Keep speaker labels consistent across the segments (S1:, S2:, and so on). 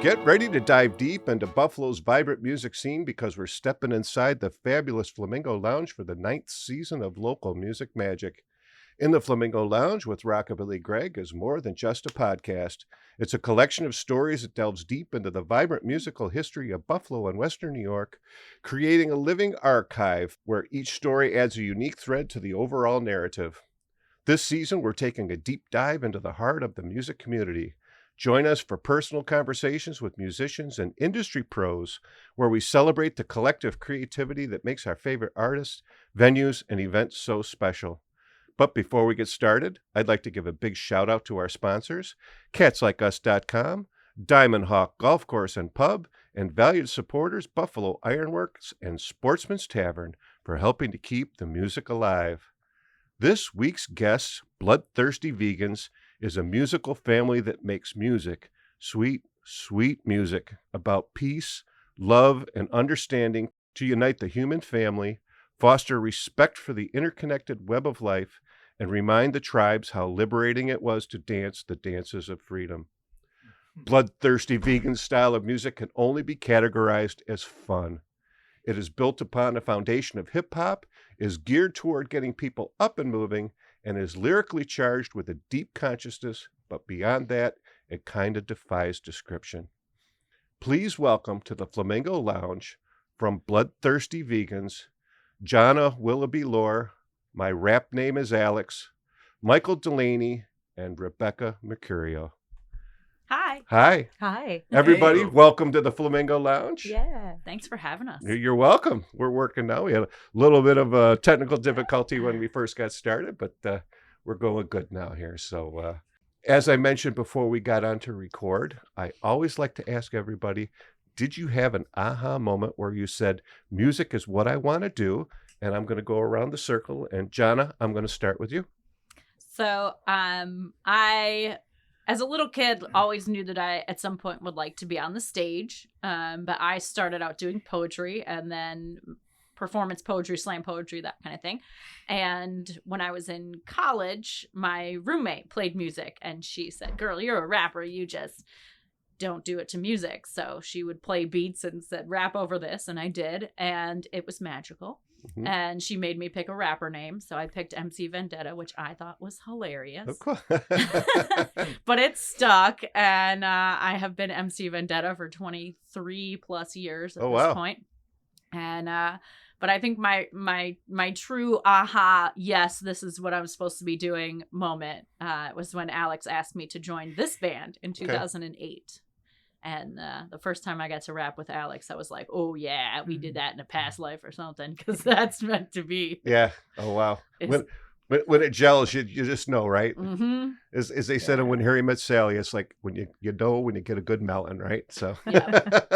S1: Get ready to dive deep into Buffalo's vibrant music scene because we're stepping inside the fabulous Flamingo Lounge for the 9th season of local music magic. In the Flamingo Lounge with Rockabilly Greg is more than just a podcast. It's a collection of stories that delves deep into the vibrant musical history of Buffalo and Western New York, creating a living archive where each story adds a unique thread to the overall narrative. This season, we're taking a deep dive into the heart of the music community. Join us for personal conversations with musicians and industry pros, where we celebrate the collective creativity that makes our favorite artists, venues, and events so special. But before we get started, I'd like to give a big shout out to our sponsors, CatsLikeUs.com, Diamond Hawk Golf Course and Pub, and valued supporters Buffalo Ironworks and Sportsman's Tavern for helping to keep the music alive. This week's guests, BloodThirsty Vegans, is a musical family that makes music, sweet, sweet music about peace, love, and understanding to unite the human family, foster respect for the interconnected web of life, and remind the tribes how liberating it was to dance the dances of freedom. BloodThirsty Vegan's style of music can only be categorized as fun. It is built upon a foundation of hip-hop, is geared toward getting people up and moving, and is lyrically charged with a deep consciousness, but beyond that, it kind of defies description. Please welcome to the Flamingo Lounge, from BloodThirsty Vegans, Janna Willoughby-Lohr, my rap name is Alex, Michael Delaney, and Rebecca Mercurio.
S2: Hi.
S1: Hi.
S2: Hi.
S1: Everybody,
S2: Hey.
S1: Welcome to the Flamingo Lounge.
S2: Yeah. Thanks for having us.
S1: You're welcome. We're working now. We had a little bit of a technical difficulty when we first got started, but we're going good now here. So as I mentioned before we got on to record, I always like to ask everybody, did you have an aha moment where you said, music is what I want to do, and I'm going to go around the circle, and Janna, I'm going to start with you.
S2: So I, as a little kid, always knew that I, at some point, would like to be on the stage. But I started out doing poetry and then performance poetry, slam poetry, that kind of thing. And when I was in college, my roommate played music and she said, "Girl, you're a rapper. You just don't do it to music." So she would play beats and said, "Rap over this." And I did. And it was magical. Mm-hmm. And she made me pick a rapper name. So I picked MC Vendetta, which I thought was hilarious.
S1: Of course.
S2: But it stuck. And I have been MC Vendetta for 23 plus years at this point. And but I think my true aha, yes, this is what I'm supposed to be doing moment was when Alex asked me to join this band in 2008. And the first time I got to rap with Alex, I was like, oh, yeah, we did that in a past life or something, because that's meant to be.
S1: Yeah. Oh, wow. When it gels, you just know, right? Mm-hmm. As they said in When Harry Met Sally, it's like when you know when you get a good melon, right? So, yeah.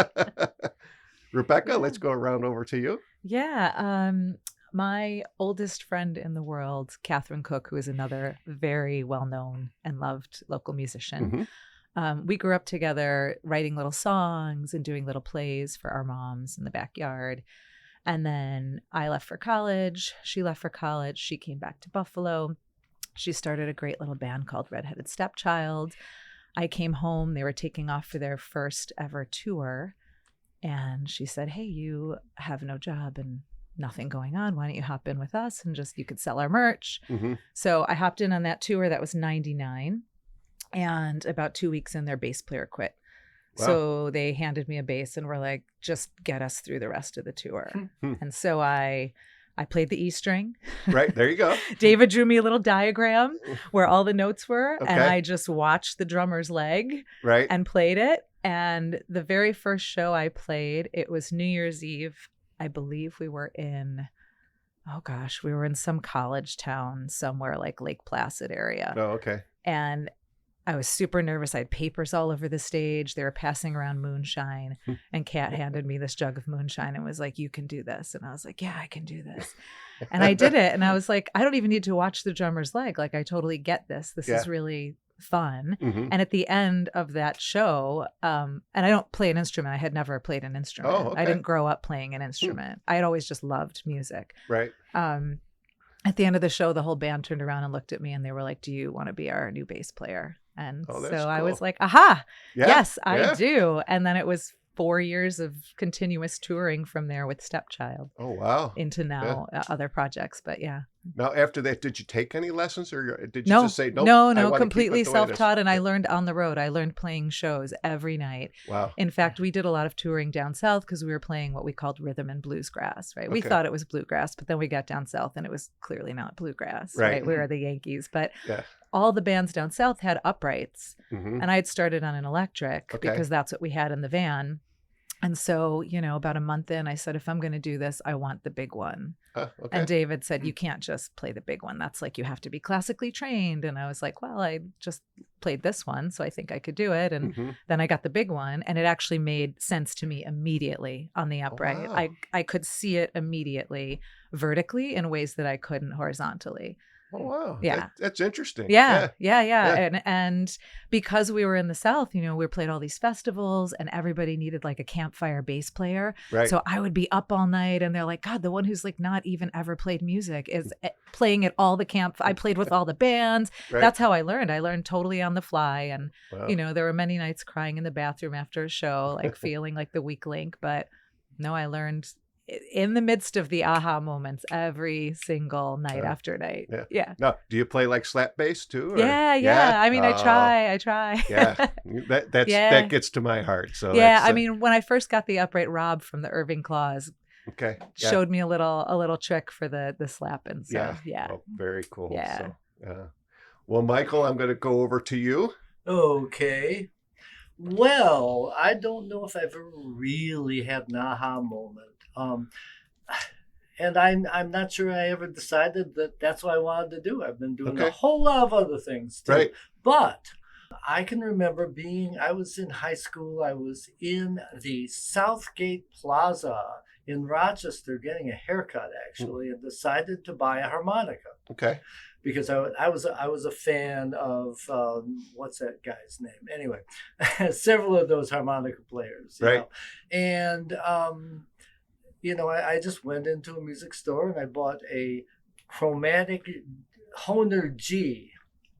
S1: Rebecca, let's go around over to you.
S3: Yeah. My oldest friend in the world, Catherine Cook, who is another very well-known and loved local musician. Mm-hmm. We grew up together writing little songs and doing little plays for our moms in the backyard. And then I left for college. She left for college. She came back to Buffalo. She started a great little band called Redheaded Stepchild. I came home. They were taking off for their first ever tour. And she said, "Hey, you have no job and nothing going on. Why don't you hop in with us and you could sell our merch?" Mm-hmm. So I hopped in on that tour. That was 99. And about 2 weeks in, their bass player quit. Wow. So they handed me a bass and were like, "Just get us through the rest of the tour." And so I played the E string.
S1: Right. There you go.
S3: David drew me a little diagram where all the notes were. Okay. And I just watched the drummer's leg and played it. And the very first show I played, it was New Year's Eve. I believe we were in some college town somewhere like Lake Placid area.
S1: Oh, okay.
S3: And I was super nervous. I had papers all over the stage. They were passing around moonshine, and Kat handed me this jug of moonshine and was like, "You can do this." And I was like, "Yeah, I can do this." And I did it. And I was like, I don't even need to watch the drummer's leg. Like, I totally get this. This is really fun. Mm-hmm. And at the end of that show, and I don't play an instrument. I had never played an instrument. Oh, okay. I didn't grow up playing an instrument. I had always just loved music.
S1: Right.
S3: At the end of the show, the whole band turned around and looked at me and they were like, "Do you want to be our new bass player?" And
S1: Oh,
S3: so
S1: that's
S3: I was
S1: cool.
S3: like, aha,
S1: Yeah.
S3: yes, I
S1: Yeah.
S3: do. And then it was 4 years of continuous touring from there with Stepchild
S1: Oh, wow.
S3: into now other projects. But yeah.
S1: Now, after that, did you take any lessons, or did you
S3: No,
S1: just say, nope,
S3: no,
S1: I
S3: no,
S1: want to keep
S3: completely
S1: it the way it is?
S3: self-taught. And I
S1: Yeah.
S3: learned on the road. I learned playing shows every night.
S1: Wow.
S3: In fact, we did a lot of touring down south because we were playing what we called rhythm and bluesgrass, right? We
S1: Okay.
S3: thought it was bluegrass, but then we got down south and it was clearly not bluegrass,
S1: Right.
S3: right? We were the Yankees. But
S1: Yeah.
S3: all the bands down south had uprights.
S1: Hmm.
S3: And I had started on an electric
S1: Okay.
S3: because that's what we had in the van. And so, about a month in, I said, if I'm going to do this, I want the big one.
S1: Okay.
S3: And David said, you can't just play the big one. That's like, you have to be classically trained. And I was like, well, I just played this one, so I think I could do it. And
S1: Mhm.
S3: then I got the big one, and it actually made sense to me immediately on the upright.
S1: wow.
S3: I could see it immediately vertically in ways that I couldn't horizontally.
S1: Oh, wow.
S3: Yeah.
S1: That's interesting.
S3: Yeah.
S1: Yeah.
S3: And because we were in the South, we played all these festivals and everybody needed like a campfire bass player.
S1: Right.
S3: So I would be up all night and they're like, God, the one who's like not even ever played music is playing at all the camp. I played with all the bands.
S1: Right.
S3: That's how I learned. I learned totally on the fly. And,
S1: Wow.
S3: there were many nights crying in the bathroom after a show, like feeling like the weak link. But no, I learned in the midst of the aha moments every single night after night.
S1: Yeah.
S3: Yeah.
S1: Now, do you play like slap bass too? Or?
S3: Yeah. I mean,
S1: Oh,
S3: I try.
S1: Yeah.
S3: Yeah.
S1: That gets to my heart. So
S3: Yeah.
S1: that's,
S3: I mean, when I first got the upright, Rob from the Irving Claws
S1: okay. Yeah.
S3: showed me a little trick for the slapping. So yeah.
S1: Oh, very cool.
S3: Yeah.
S1: So, well, Michael, I'm going to go over to you.
S4: Okay. Well, I don't know if I've ever really had an aha moment. And I'm not sure I ever decided that that's what I wanted to do. I've been doing a whole lot of other things too.
S1: Right.
S4: But I can remember I was in high school. I was in the Southgate Plaza in Rochester getting a haircut, actually, and decided to buy a harmonica.
S1: Okay.
S4: Because I was a fan of what's that guy's name? Anyway, several of those harmonica players, you
S1: Right.
S4: know. And I just went into a music store and I bought a chromatic Hohner G,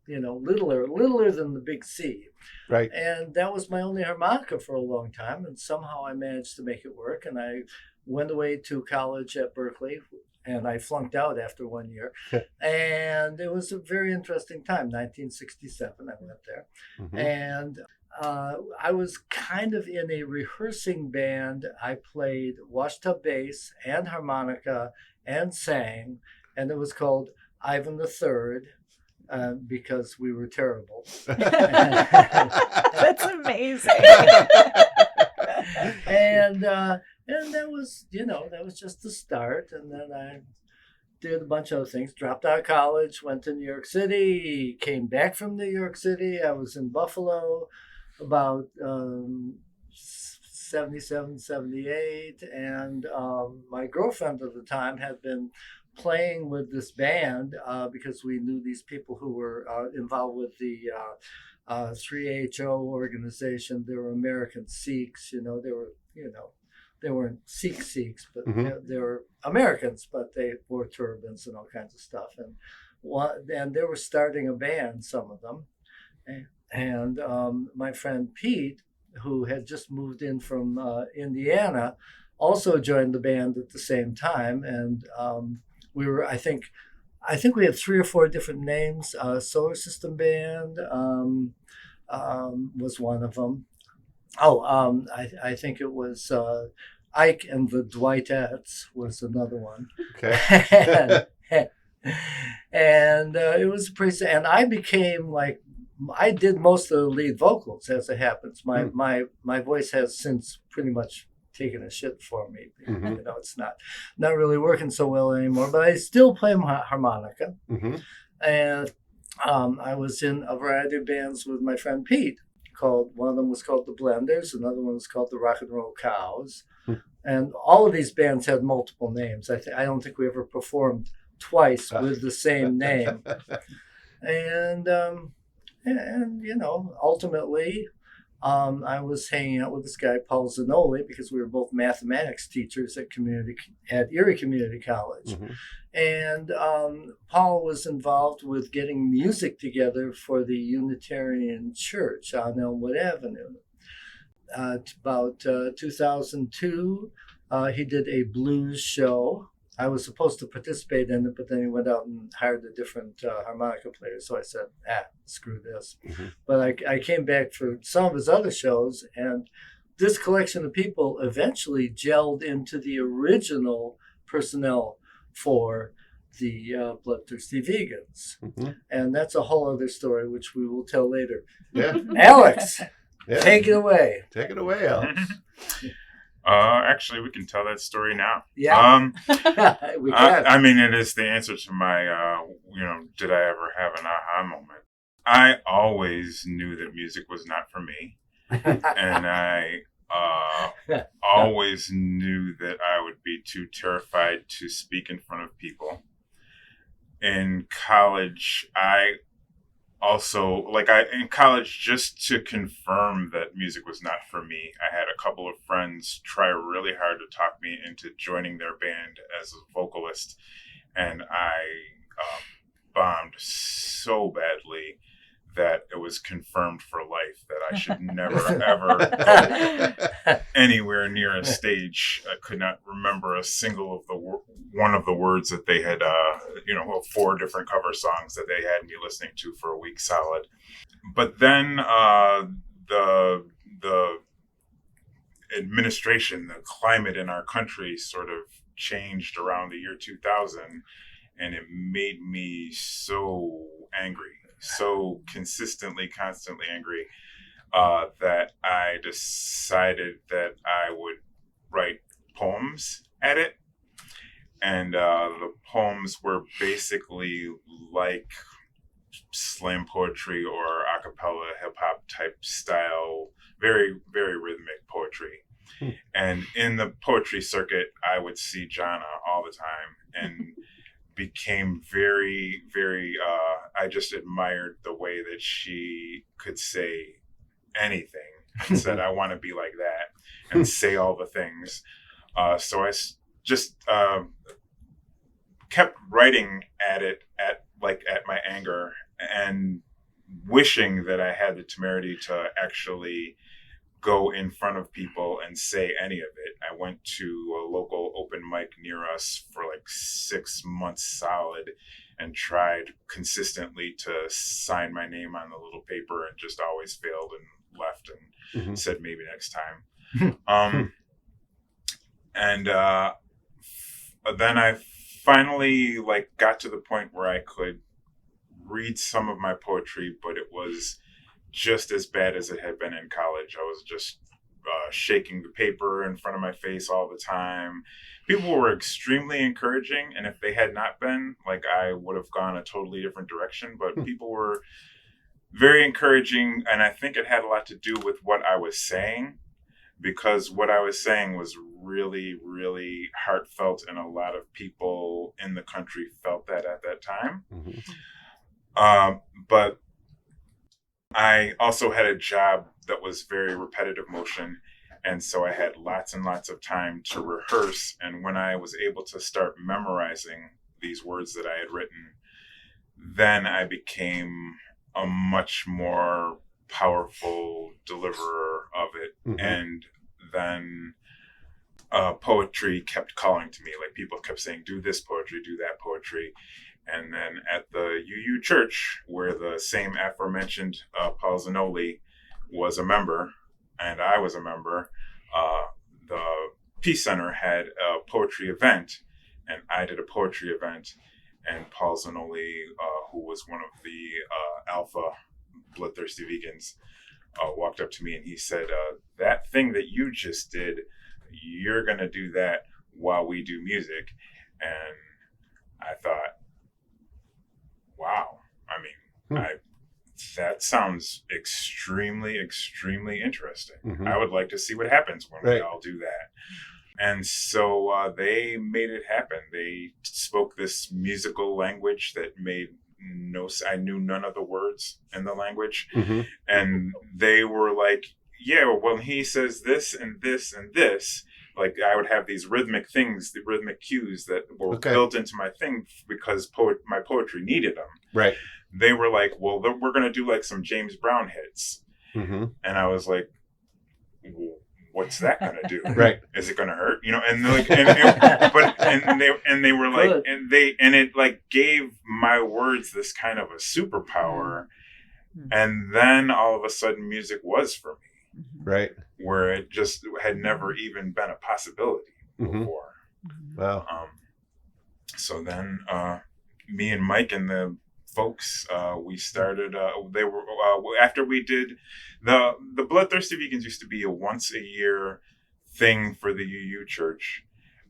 S4: littler than the big C.
S1: Right.
S4: And that was my only harmonica for a long time, and somehow I managed to make it work. And I went away to college at Berkeley. And I flunked out after 1 year. And it was a very interesting time, 1967, I went there.
S1: Mhm.
S4: And I was kind of in a rehearsing band. I played washtub bass and harmonica and sang. And it was called Ivan III because we were terrible.
S3: That's amazing.
S4: And that was just the start. And then I did a bunch of other things, dropped out of college, went to New York City, came back from New York City. I was in Buffalo about 77, 78. And my girlfriend at the time had been playing with this band because we knew these people who were involved with the 3HO organization. They were American Sikhs, they weren't Sikhs, but they were Americans, but they wore turbans and all kinds of stuff. And they were starting a band, some of them. And my friend Pete, who had just moved in from Indiana, also joined the band at the same time. And we were, I think we had 3 or 4 different names. Solar System Band was one of them. I think it was Ike and the Dwightettes was another one.
S1: Okay.
S4: and it was pretty. And I became I did most of the lead vocals, as it happens. My voice has since pretty much taken a shit for me.
S1: Mhm.
S4: It's not really working so well anymore. But I still play harmonica.
S1: Mm-hmm.
S4: And I was in a variety of bands with my friend Pete. One of them was called the Blenders, another one was called the Rock and Roll Cows, and all of these bands had multiple names. I don't think we ever performed twice with the same name. And ultimately, I was hanging out with this guy, Paul Zanoli, because we were both mathematics teachers at Erie Community College. And Paul was involved with getting music together for the Unitarian Church on Elmwood Avenue. About 2002, he did a blues show. I was supposed to participate in it, but then he went out and hired a different harmonica player. So I said, screw this. But I came back for some of his other shows, and this collection of people eventually gelled into the original personnel for the Bloodthirsty Vegans. And that's a whole other story, which we will tell later.
S1: Yeah.
S4: Alex, take it away.
S1: Take it away, Alex.
S5: Actually, we can tell that story now.
S4: Yeah. We can.
S5: I mean, it is the answer to my, did I ever have an aha moment? I always knew that music was not for me. And I always knew that I would be too terrified to speak in front of people. In college, in college, just to confirm that music was not for me, I had a couple of friends try really hard to talk me into joining their band as a vocalist, and I bombed so badly that it was confirmed for life that I should never, ever go anywhere near a stage. I could not remember a single of one of the words that they had, 4 different cover songs that they had me listening to for a week solid. But then the administration, the climate in our country sort of changed around the year 2000, and it made me so angry. So consistently, constantly angry, that I decided that I would write poems at it. And the poems were basically like slam poetry or a cappella hip-hop type style, very, very rhythmic poetry. And in the poetry circuit, I would see Janna all the time, and became very, very, I just admired the way that she could say anything and said, I want to be like that, and say all the things. So I just kept writing at it, at my anger, and wishing that I had the temerity to actually go in front of people and say any of it. I went to a local open mic near us for like 6 months solid and tried consistently to sign my name on the little paper, and just always failed and left and said maybe next time. And then I finally got to the point where I could read some of my poetry, but it was just as bad as it had been in college. I was just shaking the paper in front of my face all the time. People were extremely encouraging, and if they had not been, I would have gone a totally different direction. But people were very encouraging, and I think it had a lot to do with what I was saying, because what I was saying was really, really heartfelt, and a lot of people in the country felt that at that time. But I also had a job that was very repetitive motion, and so I had lots and lots of time to rehearse. And when I was able to start memorizing these words that I had written, then I became a much more powerful deliverer of it. And then poetry kept calling to me. People kept saying, do this poetry, do that poetry. And then at the UU Church, where the same aforementioned Paul Zanoli was a member, and I was a member, the Peace Center had a poetry event, and I did a poetry event. And Paul Zanoli, who was one of the Alpha Bloodthirsty Vegans, walked up to me and he said, that thing that you just did, you're going to do that while we do music. And I thought, wow, I mean, that sounds extremely, extremely interesting. I would like to see what happens when we all do that. And so they made it happen. They spoke this musical language that made I knew none of the words in the language. And they were like, yeah, when he says this and this and this, like I would have these rhythmic things, the rhythmic cues that were built into my thing because my poetry needed them.
S1: Right.
S5: They were like, well, we're going to do like some James Brown hits. Mm-hmm. And I was like, well, what's that going to do?
S1: Right.
S5: Is it going to hurt? You know, and like, and they were like, and it like gave my words this kind of a superpower. And then all of a sudden music was for me.
S1: Right.
S5: Where it just had never even been a possibility before.
S1: Wow.
S5: So then me and Mike and the folks, we started, they were, after we did, the Bloodthirsty Vegans used to be a once a year thing for the UU church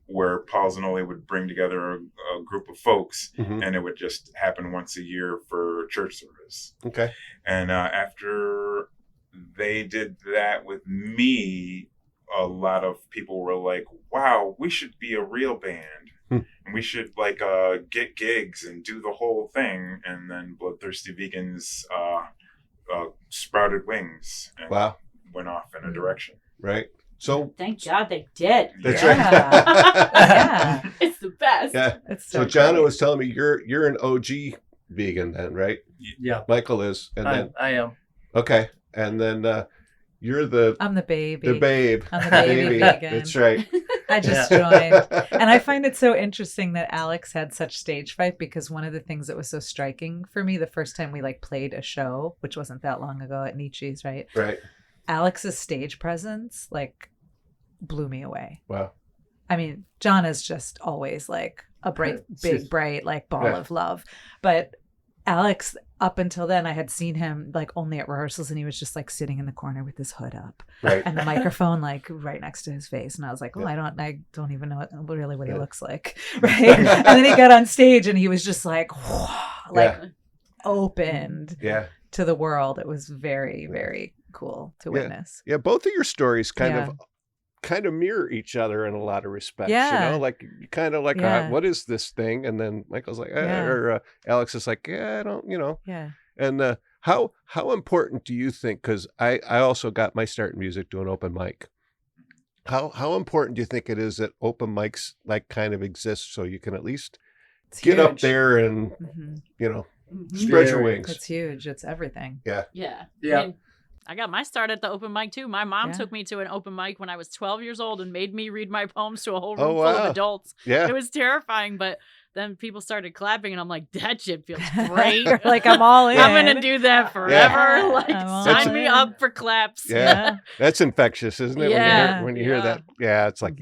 S5: where Paul Zanoli would bring together a group of folks and it would just happen once a year for church service. Okay. And after they did that with me, a lot of people were like, wow, we should be a real band. And we should like get gigs and do the whole thing. And then Bloodthirsty Vegans sprouted wings and went off in a direction.
S1: Right. So
S2: thank God they did.
S1: That's right.
S2: Yeah. It's the best.
S1: Yeah. So Janna was telling me you're an OG vegan then, right?
S4: Yeah.
S1: Michael is. And then
S4: I am.
S1: Okay. And then you're
S3: I'm the baby.
S1: The babe.
S3: I'm the baby vegan.
S1: That's right.
S3: I just joined. And I find it so interesting that Alex had such stage fright because one of the things that was so striking for me the first time we like played a show, which wasn't that long ago at Nietzsche's, right?
S1: Right.
S3: Alex's stage presence like blew me away.
S1: Wow.
S3: I mean, Janna's just always like a bright, big, bright, like ball of love. But Alex, up until then, I had seen him like only at rehearsals and he was just like sitting in the corner with his hood up and the microphone like right next to his face. And I was like, I don't even know really what he looks like. Right. And then he got on stage and he was just like, opened to the world. It was very, very cool to witness.
S1: Yeah. Both of your stories kind of mirror each other in a lot of respects. You know, like kind of like what is this thing? And then Michael's like, or Alex is like, I don't, you know.
S3: Yeah.
S1: And how important do you think? Because I also got my start in music doing open mic. How important do you think it is that open mics like kind of exist so you can at least get up there and you know spread your wings?
S3: It's huge. It's everything.
S1: Yeah.
S2: I mean, I got my start at the open mic too. My mom took me to an open mic when I was 12 years old and made me read my poems to a whole room full of adults. Yeah. It was terrifying, but then people started clapping and I'm like, that shit feels great.
S3: Like I'm all in.
S2: I'm going to do that forever. Yeah. Like sign me up for claps.
S1: Yeah. That's infectious, isn't it?
S2: Yeah.
S1: When you hear that. Yeah. It's like,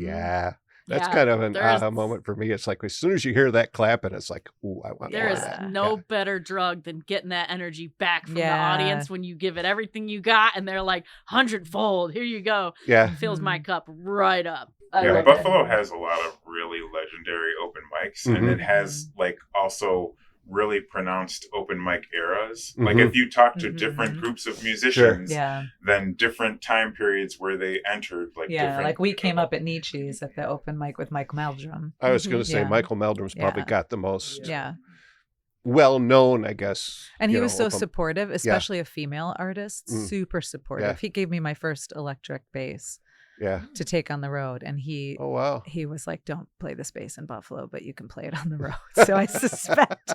S1: That's kind of an aha moment for me. It's like as soon as you hear that clapping, it's like, ooh, I want
S2: there
S1: more
S2: is
S1: of that.
S2: No better drug than getting that energy back from the audience when you give it everything you got and they're like 100-fold. Here you go.
S1: Yeah.
S2: It fills my cup right up.
S5: Buffalo has a lot of really legendary open mics and it has like also really pronounced open mic eras. Like if you talk to different groups of musicians, then different time periods where they entered like different,
S3: like we came up at Nietzsche's at the open mic with Michael Meldrum.
S1: I was going to say Michael Meldrum's probably got the most well known, I guess.
S3: And he was so supportive, especially of female artists, super supportive. He gave me my first electric bass. To take on the road, and he was like, don't play this bass in Buffalo, but you can play it on the road. So I suspect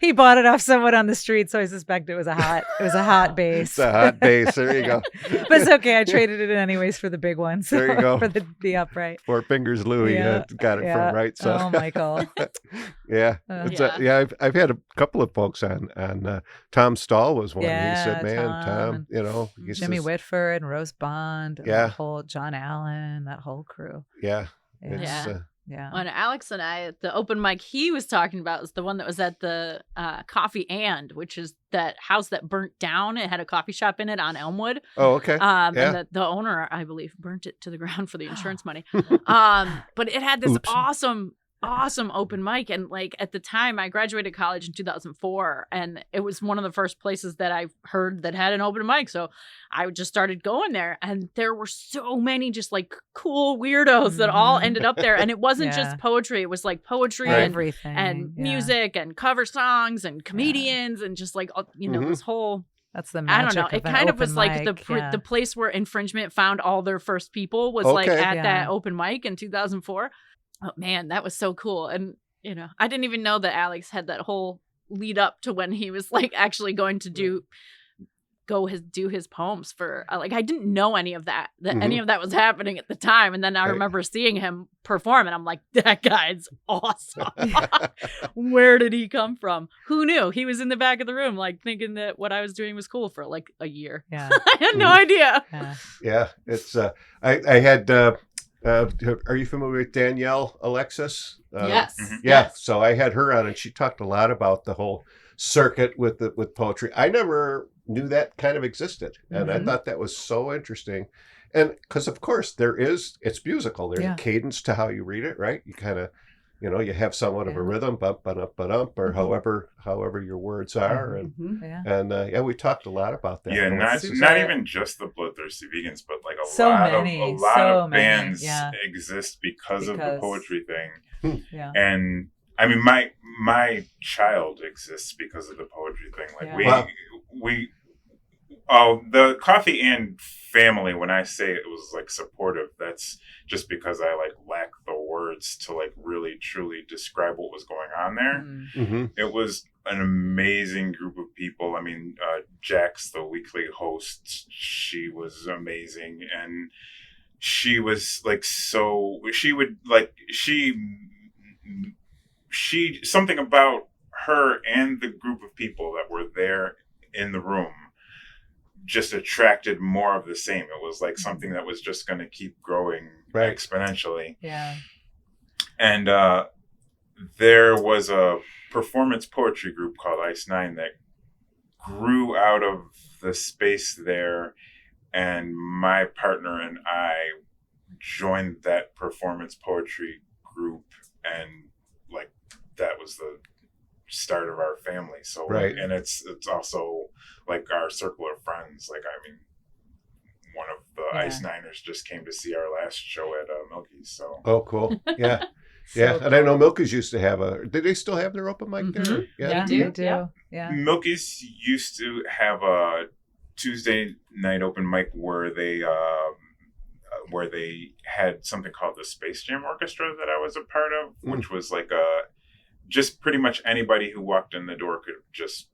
S3: he bought it off someone on the street, so I suspect it was a hot bass.
S1: It's a hot bass. There you go.
S3: But it's okay, I traded it anyways for the big one. So
S1: there you go.
S3: For the upright.
S1: Four Fingers Louie got it from, right? So
S3: Michael.
S1: I've had a couple of folks on Tom Stahl was one. He said, man, Tom, you know,
S3: Jimmy Whitford and Rose Bond, the whole John Allen, that whole crew.
S2: When Alex and I, the open mic he was talking about was the one that was at the Coffee and, which is that house that burnt down. It had a coffee shop in it on Elmwood.
S1: Oh, okay.
S2: And the owner, I believe, burnt it to the ground for the insurance money. But it had this awesome open mic, and like at the time I graduated college in 2004 and it was one of the first places that I heard that had an open mic, so I just started going there, and there were so many just like cool weirdos that all ended up there, and it wasn't just poetry, it was like poetry and
S3: everything
S2: and music and cover songs and comedians and just like you know this whole
S3: That's the
S2: I
S3: magic
S2: don't know.
S3: of
S2: It
S3: an
S2: kind of
S3: open
S2: was like
S3: mic, yeah.
S2: the place where Infringement found all their first people was like
S1: Okay.
S2: at
S3: Yeah.
S2: that open mic in 2004. Oh man, that was so cool. And I didn't even know that Alex had that whole lead up to when he was like actually going to do his poems for like I didn't know any of that any of that was happening at the time, and then I remember seeing him perform and I'm like, that guy's awesome. Where did he come from? Who knew? He was in the back of the room like thinking that what I was doing was cool for like a year.
S3: Yeah.
S2: I had no idea.
S3: Yeah.
S1: It's I had are you familiar with Danielle Alexis?
S2: Yes.
S5: Mhm.
S1: Yeah,
S2: Yes.
S1: so I had her on, and she talked a lot about the whole circuit with poetry. I never knew that kind of existed, and I thought that was so interesting. And because of course it's musical. There's a cadence to how you read it, right? You kind of, you have somewhat of a rhythm, bump, ba-dump, or however your words are, and we talked a lot about that.
S5: Yeah, not even just the Bloodthirsty Vegans, but like a lot of bands exist because of the poetry thing.
S3: Yeah.
S5: And I mean, my child exists because of the poetry thing. Like the Coffee and family, when I say it was like supportive, that's just because I like lack the words to like really truly describe what was going on there. It was an amazing group of people. I mean, Jax, the weekly host, she was amazing, and she was like she something about her and the group of people that were there in the room just attracted more of the same. It was like something that was just going to keep growing exponentially.
S3: Yeah.
S5: And there was a performance poetry group called Ice Nine that grew out of the space there, and my partner and I joined that performance poetry group, and like that was the start of our family. So and it's also like our circle of friends. Like, I mean, one of the Ice Niners just came to see our last show at Milky's. So
S1: cool. Yeah. Yeah, and I know Milky's used to have did they still have their open mic there?
S3: Yeah, they do. Yeah.
S5: Milky's used to have a Tuesday night open mic where they had something called the Space Jam Orchestra that I was a part of, which was like just pretty much anybody who walked in the door could just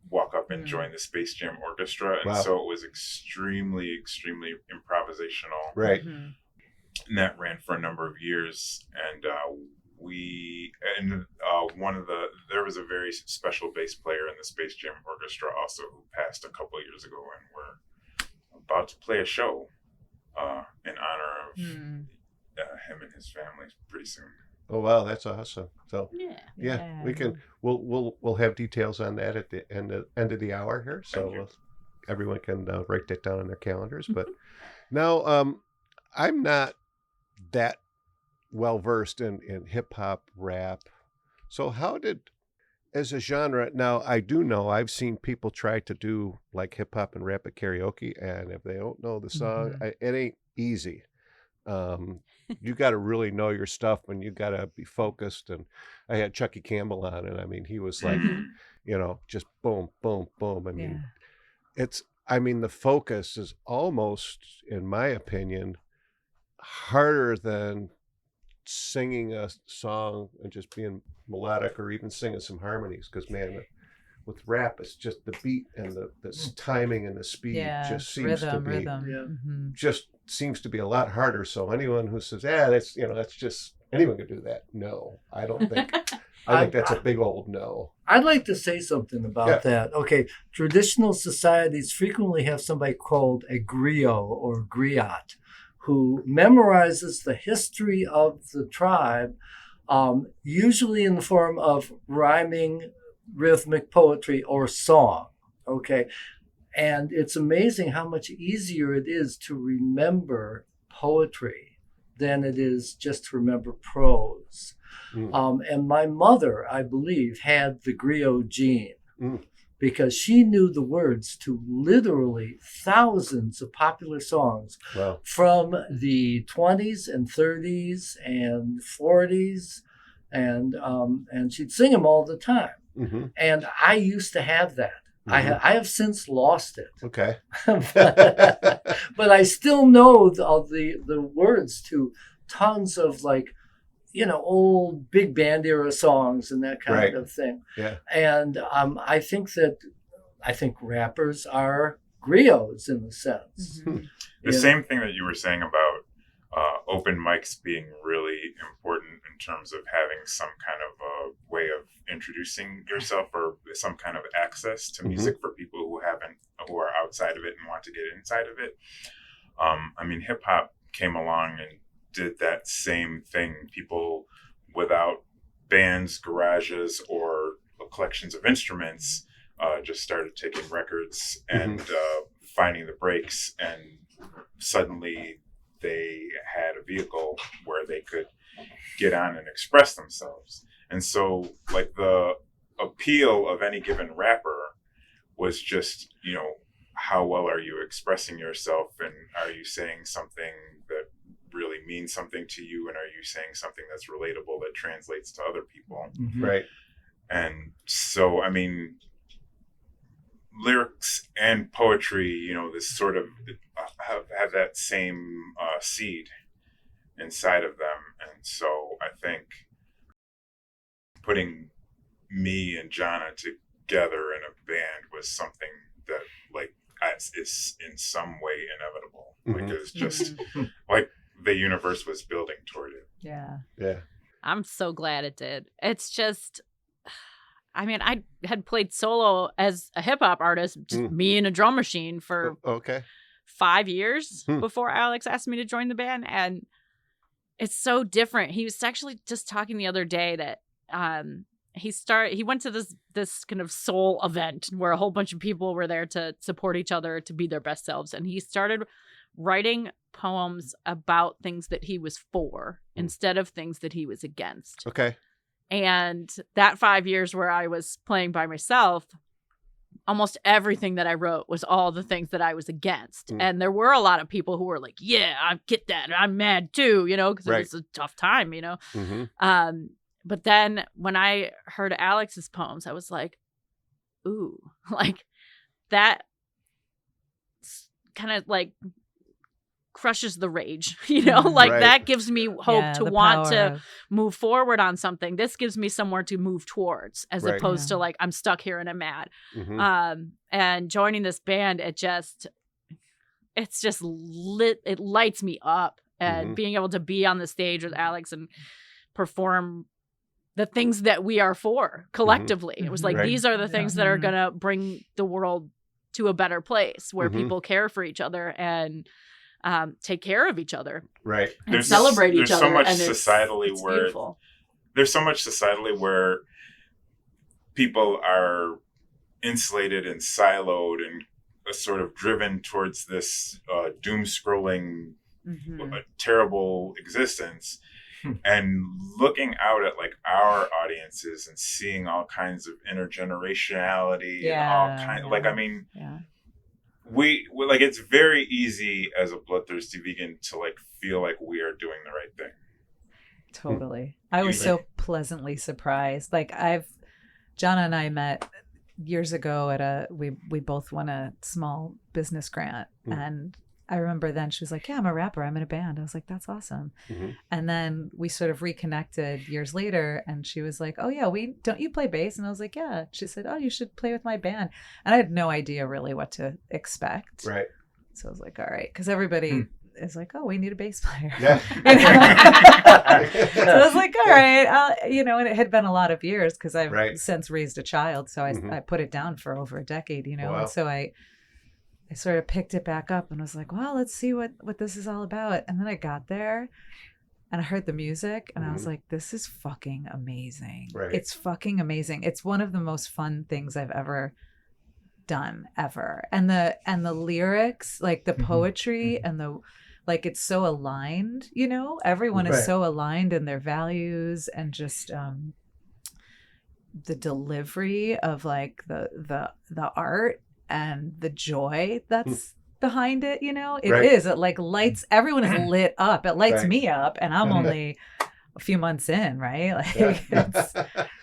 S5: walk up and join the Space Jam Orchestra. And so it was extremely, extremely improvisational.
S1: Right.
S5: And that ran for a number of years. And there was a very special bass player in the Space Jam Orchestra also who passed a couple of years ago, and we're about to play a show in honor of him and his family pretty soon.
S1: Oh wow, that's awesome. So we can we'll have details on that at the end of the hour here, so everyone can write that down on their calendars. But now I'm not that well versed in hip hop, rap. So how did, as a genre, now I do know I've seen people try to do like hip hop and rap at karaoke, and if they don't know the song, it ain't easy. You got to really know your stuff, and you got to be focused. And I had Chucky Campbell on, and I mean, he was like, just boom, boom, boom. I mean, the focus is almost, in my opinion, harder than singing a song and just being melodic, or even singing some harmonies. Because man, with rap, it's just the beat and the timing and the speed just seems to be just seems to be a lot harder. So anyone who says, that's just anyone can do that. No, I don't think. I think that's a big old no.
S4: I'd like to say something about that. Okay, traditional societies frequently have somebody called a griot or griot who memorizes the history of the tribe, usually in the form of rhyming, rhythmic poetry or song. Okay. And it's amazing how much easier it is to remember poetry than it is just to remember prose. And my mother, I believe, had the griot gene because she knew the words to literally thousands of popular songs from the 20s and 30s and 40s, and she'd sing them all the time. And I used to have that. I have since lost it.
S1: Okay.
S4: But I still know all the words to tons of like, old big band era songs and that kind of thing.
S1: Yeah.
S4: And I think rappers are griots in a sense.
S2: Mm-hmm.
S5: The same thing that you were saying about open mics being really important in terms of having some kind of a way of introducing yourself or some kind of access to music for people who are outside of it and want to get inside of it. I mean, hip hop came along and did that same thing. People without bands, garages, or collections of instruments just started taking records and finding the breaks, and suddenly they had a vehicle where they could get on and express themselves. And so, like, the appeal of any given rapper was just, how well are you expressing yourself, and are you saying something that really means something to you, and are you saying something that's relatable that translates to other people?
S1: Right.
S5: And so, I mean, lyrics and poetry, this sort of have that same seed inside of them. And so I think putting me and Janna together in a band was something that, like, is in some way inevitable. Like, it was just like the universe was building toward it.
S3: Yeah.
S1: Yeah.
S2: I'm so glad it did. It's just, I mean, I had played solo as a hip hop artist, just me and a drum machine for 5 years before Alex asked me to join the band. And it's so different. He was actually just talking the other day that he went to this kind of soul event where a whole bunch of people were there to support each other, to be their best selves. And he started writing poems about things that he was for instead of things that he was against.
S1: Okay.
S2: And that 5 years where I was playing by myself, almost everything that I wrote was all the things that I was against. And there were a lot of people who were like, yeah, I get that. I'm mad too, because it was a tough time, But then when I heard Alex's poems, I was like, ooh, like that kind of like crushes the rage, that gives me hope to want to move forward on something. This gives me somewhere to move towards, as opposed to like, I'm stuck here and I'm mad. And joining this band, it's just lit. It lights me up, and being able to be on the stage with Alex and perform the things that we are for collectively. It was like, these are the things that are going to bring the world to a better place where people care for each other and take care of each other,
S1: right?
S2: And celebrate each other.
S5: There's so much
S2: and
S5: societally
S2: it's
S5: where
S2: beautiful.
S5: There's so much societally where people are insulated and siloed and sort of driven towards this doom scrolling, terrible existence. And looking out at like our audiences and seeing all kinds of intergenerationality and all kinds, like, I mean, we like, it's very easy as a bloodthirsty vegan to like feel like we are doing the right thing.
S3: Totally. I was so pleasantly surprised. Like, Janna and I met years ago at we both won a small business grant, and I remember then she was like, yeah, I'm a rapper. I'm in a band. I was like, that's awesome. And then we sort of reconnected years later, and she was like, oh yeah, don't you play bass? And I was like, yeah. She said, oh, you should play with my band. And I had no idea really what to expect.
S1: Right.
S3: So I was like, all right. Because everybody is like, oh, we need a bass player.
S1: Yeah.
S3: So I was like, all right. And it had been a lot of years because I've since raised a child. So I put it down for over a decade,
S1: Wow.
S3: And so I sort of picked it back up and was like, well, let's see what this is all about. And then I got there and I heard the music and I was like, this is fucking amazing.
S1: Right.
S3: It's fucking amazing. It's one of the most fun things I've ever done ever. And the lyrics, like the poetry and like, it's so aligned, everyone is so aligned in their values, and just the delivery of like the art and the joy that's behind it, it like lights, everyone is lit up. It lights me up, and I'm only a few months in, right? Like it's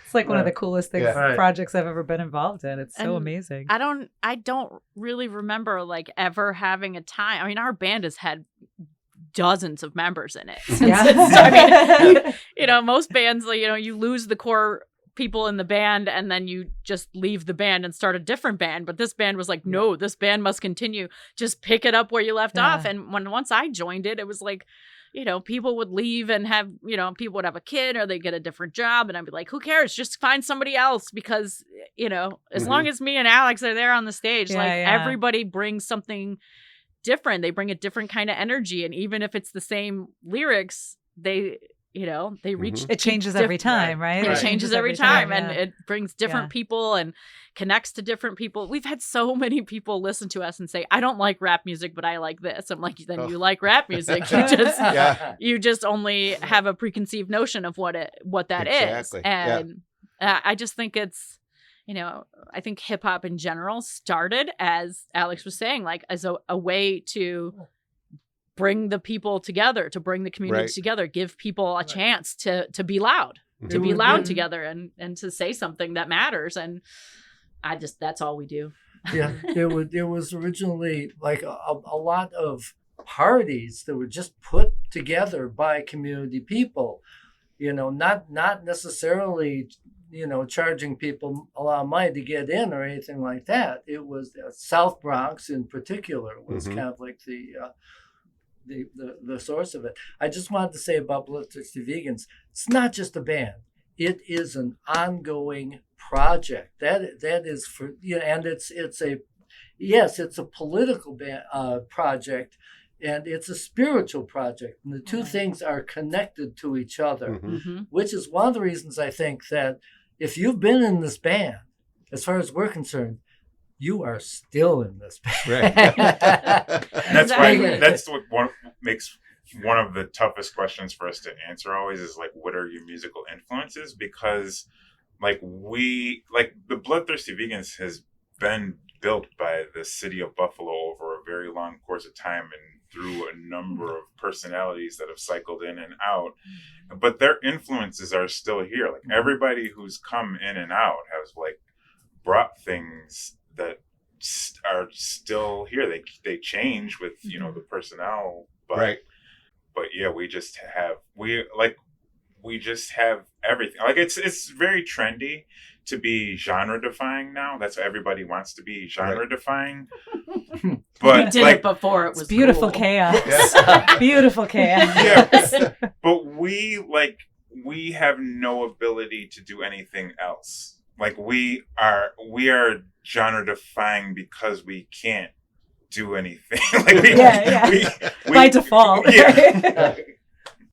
S3: It's like one of the coolest things,
S1: Yeah.
S3: projects I've ever been involved in. It's so
S2: And
S3: amazing.
S2: I don't really remember like ever having a time. I mean, our band has had dozens of members in it. Since it started. I mean, you know, most bands, like, you know, you lose the core people in the band and then you just leave the band and start a different band. But this band was like, no, this band must continue. Just pick it up where you left off. And once I joined it, it was like, you know, people would leave and have, you know, people would have a kid or they get a different job. And I'd be like, who cares? Just find somebody else because, you know, as long as me and Alex are there on the stage, everybody brings something different. They bring a different kind of energy. And even if it's the same lyrics, they, you know, they reach.
S3: It changes every time, right?
S2: It changes every time. And it brings different people and connects to different people. We've had so many people listen to us and say, I don't like rap music, but I like this. I'm like, then you like rap music. You just only have a preconceived notion of what that is. And I just think it's, you know, I think hip hop in general started, as Alex was saying, like as a way to bring the people together, to bring the community together, give people a chance to be loud, to be loud together and to say something that matters. And that's all we do.
S4: There was originally like a lot of parties that were just put together by community people, you know, not necessarily, you know, charging people a lot of money to get in or anything like that. It was South Bronx in particular was kind of like the source of it. I just wanted to say about Bloodthirsty Vegans, it's not just a band. It is an ongoing project. That is for, you know, and it's a political project, and it's a spiritual project. And the two things are connected to each other, which is one of the reasons I think that if you've been in this band, as far as we're concerned, you are still in this band.
S5: That's what makes one of the toughest questions for us to answer always is like, what are your musical influences? Because like the Bloodthirsty Vegans has been built by the city of Buffalo over a very long course of time and through a number of personalities that have cycled in and out, but their influences are still here. Like everybody who's come in and out has like brought things that are still here. They change with, you know, the personnel, but yeah, we just have everything. Like it's very trendy to be genre defying now. That's what everybody wants to be, genre defying. But
S2: we did it before. It was
S3: beautiful
S2: cool.
S3: chaos. Beautiful chaos.
S5: Yeah. But we have no ability to do anything else. Like we are genre defying because we can't do anything. Like
S3: by default.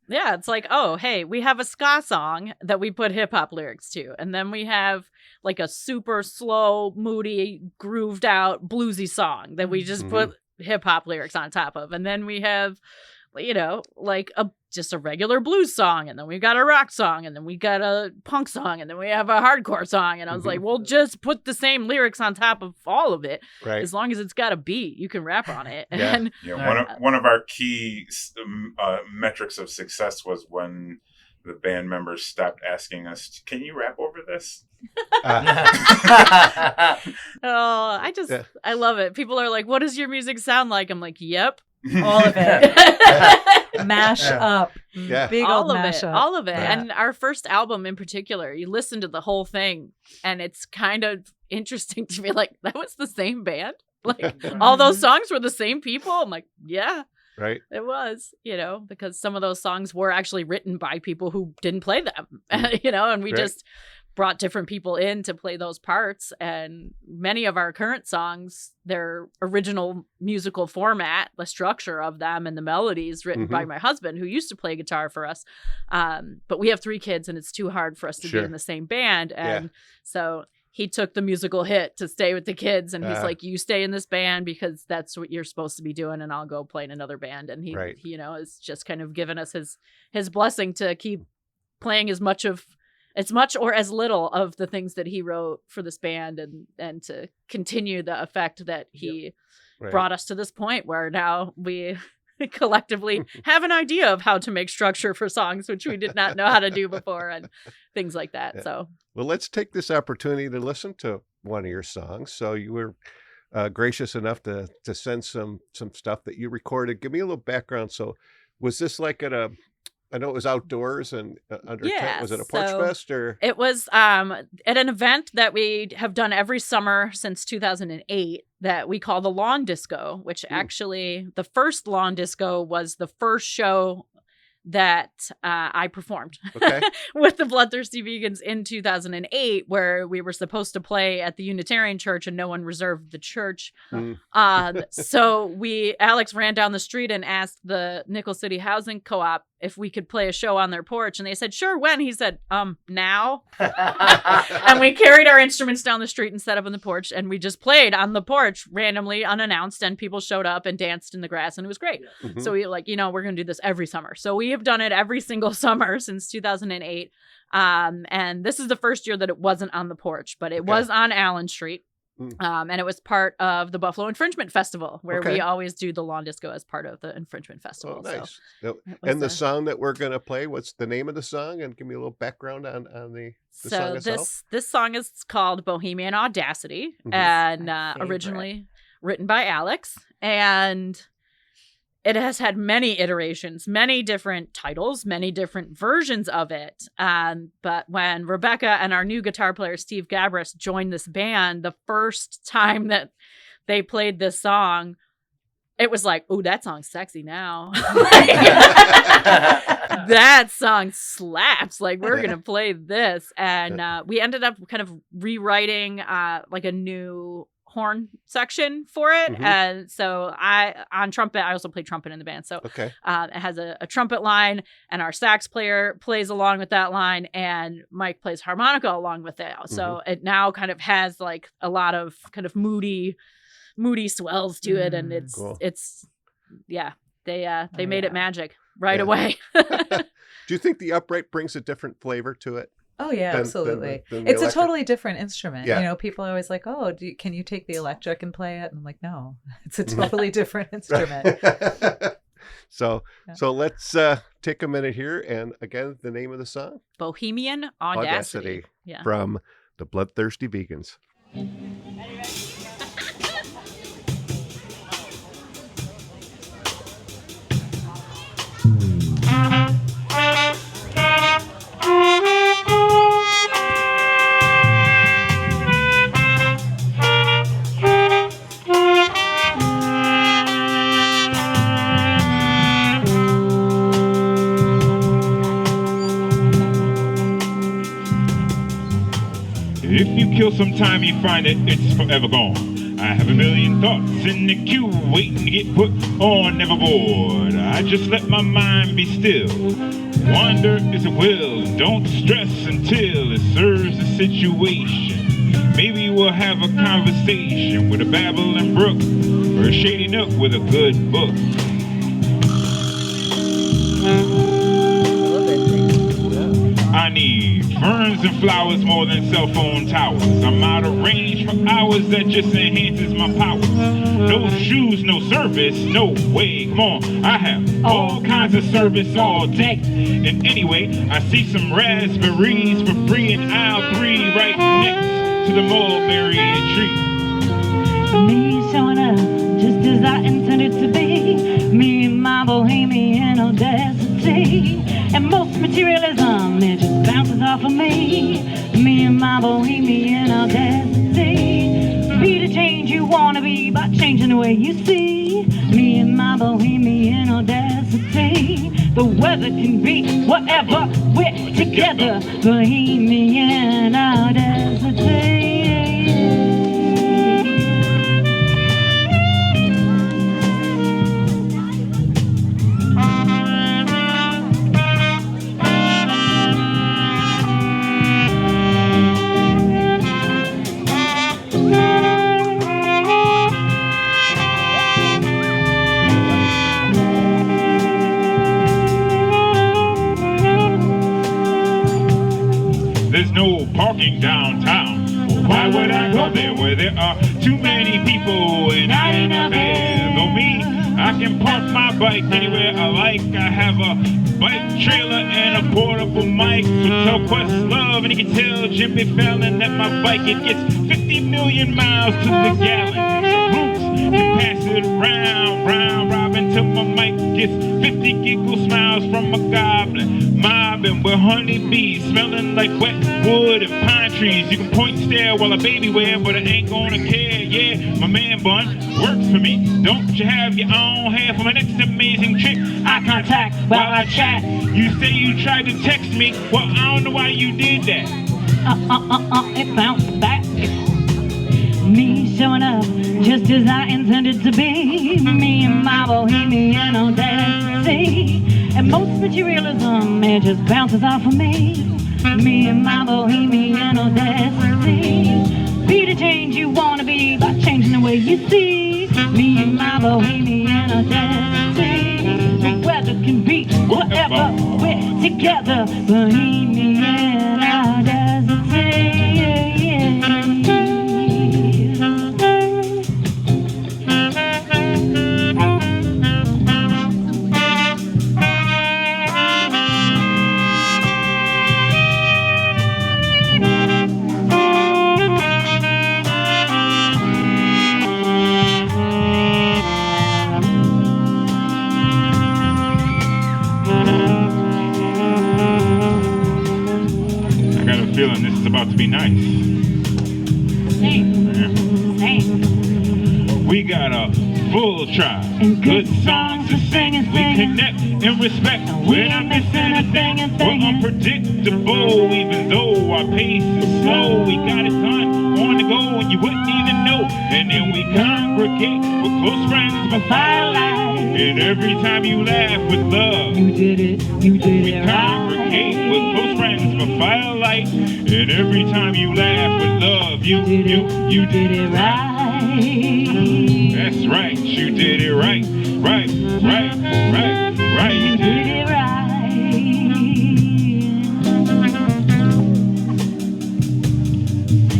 S2: Yeah, it's like, oh, hey, we have a ska song that we put hip hop lyrics to. And then we have like a super slow, moody, grooved out, bluesy song that we just put hip hop lyrics on top of. And then we have, you know, like just a regular blues song. And then we got a rock song. And then we got a punk song. And then we have a hardcore song. And I was like, well, just put the same lyrics on top of all of it. Right. As long as it's got a beat, you can rap on it.
S5: Yeah.
S2: And
S5: one of our key metrics of success was when the band members stopped asking us, can you rap over this?
S2: I love it. People are like, what does your music sound like? I'm like, yep.
S3: All of it. Mash up.
S1: Yeah.
S3: Big old mash up.
S2: All of it. Yeah. And our first album in particular, you listen to the whole thing and it's kind of interesting to be like, that was the same band? Like all those songs were the same people? I'm like, yeah.
S1: Right.
S2: It was, you know, because some of those songs were actually written by people who didn't play them, you know, and we just brought different people in to play those parts. And many of our current songs, their original musical format, the structure of them and the melodies written by my husband, who used to play guitar for us. But we have 3 kids and it's too hard for us to be in the same band. And so he took the musical hit to stay with the kids. And he's like, you stay in this band because that's what you're supposed to be doing. And I'll go play in another band. And he you know, is just kind of given us his blessing to keep playing as much or as little of the things that he wrote for this band and to continue the effect that he brought us to this point where now we collectively have an idea of how to make structure for songs, which we did not know how to do before, and things like that.
S1: Yeah.
S2: So,
S1: well, let's take this opportunity to listen to one of your songs. So you were gracious enough to send some stuff that you recorded. Give me a little background. So was this like at a, I know it was outdoors and under a tent. Was it a porch fest or?
S2: It was at an event that we have done every summer since 2008 that we call the Lawn Disco, which actually the first Lawn Disco was the first show that I performed with the Bloodthirsty Vegans in 2008, where we were supposed to play at the Unitarian Church and no one reserved the church. So Alex ran down the street and asked the Nickel City Housing Co-op if we could play a show on their porch. And they said, sure, when? He said, now. And we carried our instruments down the street and set up on the porch. And we just played on the porch randomly, unannounced. And people showed up and danced in the grass. And it was great. So we we're going to do this every summer. So we have done it every single summer since 2008. And this is the first year that it wasn't on the porch, but it was on Allen Street. And it was part of the Buffalo Infringement Festival, where we always do the Lawn Disco as part of the Infringement Festival.
S1: Oh, nice.
S2: So
S1: and the song that we're going to play, what's the name of the song? And give me a little background on the song itself. This song
S2: is called Bohemian Audacity, and originally written by Alex. And it has had many iterations, many different titles, many different versions of it. But when Rebecca and our new guitar player, Steve Gabris, joined this band, the first time that they played this song, it was like, oh, that song's sexy now. That song slaps. Like, we're going to play this. And we ended up kind of rewriting like a new horn section for it. And so on trumpet, I also play trumpet in the band. So it has a trumpet line, and our sax player plays along with that line, and Mike plays harmonica along with it. So it now kind of has like a lot of kind of moody swells to it. And it's they made it magic right away.
S1: Do you think the upright brings a different flavor to it?
S3: Oh, yeah, absolutely. It's a totally different instrument. Yeah. You know, people are always like, oh, can you take the electric and play it? And I'm like, no, it's a totally different instrument.
S1: So let's take a minute here. And again, the name of the song?
S2: Bohemian Audacity.
S1: From the Bloodthirsty Vegans.
S6: If you kill some time, you find that it's forever gone. I have a million thoughts in the queue waiting to get put on, never bored. I just let my mind be still. Wonder is a will, don't stress until it serves the situation. Maybe we'll have a conversation with a babbling brook, or a shady nook with a good book. I need ferns and flowers more than cell phone towers. I'm out of range for hours, that just enhances my powers. No shoes, no service, no way, come on. I have all kinds of service all day. And anyway, I see some raspberries for free in aisle 3 right next to the mulberry tree.
S7: Me showing up just as I intended to be. Me and my bohemian audacity. And most materialism, it just bounces off of me. Me and my bohemian audacity. Be the change you want to be by changing the way you see. Me and my bohemian audacity. The weather can be whatever, we're together. Bohemian audacity.
S6: No parking downtown. Why would I go there where there are too many people and I ain't up there? Though me, I can park my bike anywhere I like. I have a bike trailer and a portable mic. So tell Questlove and he can tell Jimmy Fallon that my bike, it gets 50 million miles to the gallon. Roots can pass it round, round, robin till my mic gets 50 giggle smiles from a goblin. Mobbing with honeybees, smelling like wet wood and pine trees. You can point and stare while I baby wear, but I ain't gonna care. Yeah, my man bun works for me. Don't you have your own hair for my next amazing trick? Eye contact while I chat. You say you tried to text me. Well, I don't know why you did that.
S7: It bounced back. Me showing up just as I intended to be. Me and my bohemian audacity. And most materialism, it just bounces off of me. Me and my bohemian audacity. Be the change you wanna be by changing the way you see. Me and my bohemian audacity. The weather can be whatever, we're together. Bohemian audacity.
S6: Feeling this is about to be nice. Same. We got a full tribe and good songs to sing. We connect and respect. We're not missing a thing. We're unpredictable, even though our pace is slow. We got it done on the go, and you wouldn't even know. And then we congregate with close friends by firelight. And every time you laugh with love,
S7: you did it
S6: we congregate with close friends by firelight. And every time you laugh with love, you did it right. That's right, you did it right. Right, you did it right.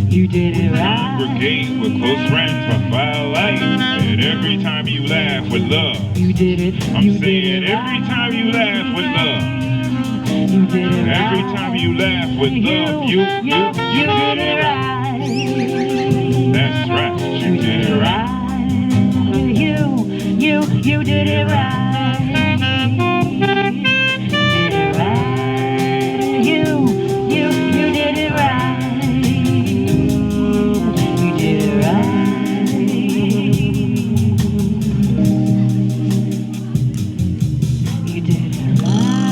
S6: You did it right. Congregate with close friends by firelight. And every time you laugh with love,
S7: you did it.
S6: I'm saying every time you laugh with love.
S7: You did it right.
S6: Every time you laugh with love, you did it right. That's right, you did it right. You did it right. You did it right. You did it right. You did it right.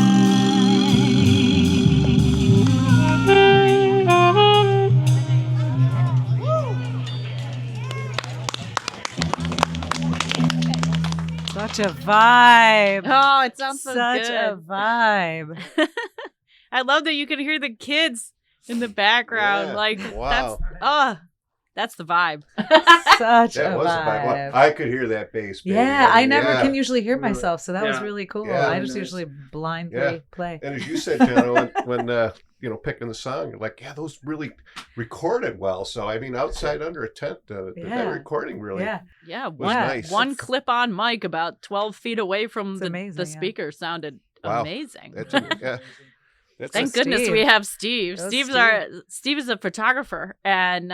S3: Such a vibe.
S2: Oh, it sounds so
S3: Such
S2: good.
S3: a vibe.
S2: I love that you can hear the kids in the background.
S1: Yeah.
S2: Like,
S1: Wow.
S2: that's the vibe.
S3: Such
S1: That
S3: a
S1: was a
S3: vibe.
S1: vibe. Well, I could hear that bass. Baby.
S3: Yeah, I never
S1: yeah.
S3: can usually hear
S4: Really?
S3: myself, so that was
S4: Yeah.
S3: really cool.
S1: Yeah.
S3: I just
S4: Nice.
S3: usually blindly
S1: Yeah.
S3: play.
S1: And as you said, Janna, when picking the song, you're like, yeah, those really recorded well. So I mean, outside under a tent, that
S3: Yeah.
S1: recording really
S3: Yeah.
S2: Yeah,
S1: was
S2: one,
S1: nice.
S2: one clip on mic about 12 feet away from
S3: It's
S2: the
S3: amazing, yeah.
S2: speaker sounded
S1: Wow.
S2: amazing.
S1: That's yeah. That's
S2: Thank
S3: a
S2: goodness
S3: Steve.
S2: we have Steve.
S3: That was
S2: Steve is a photographer, and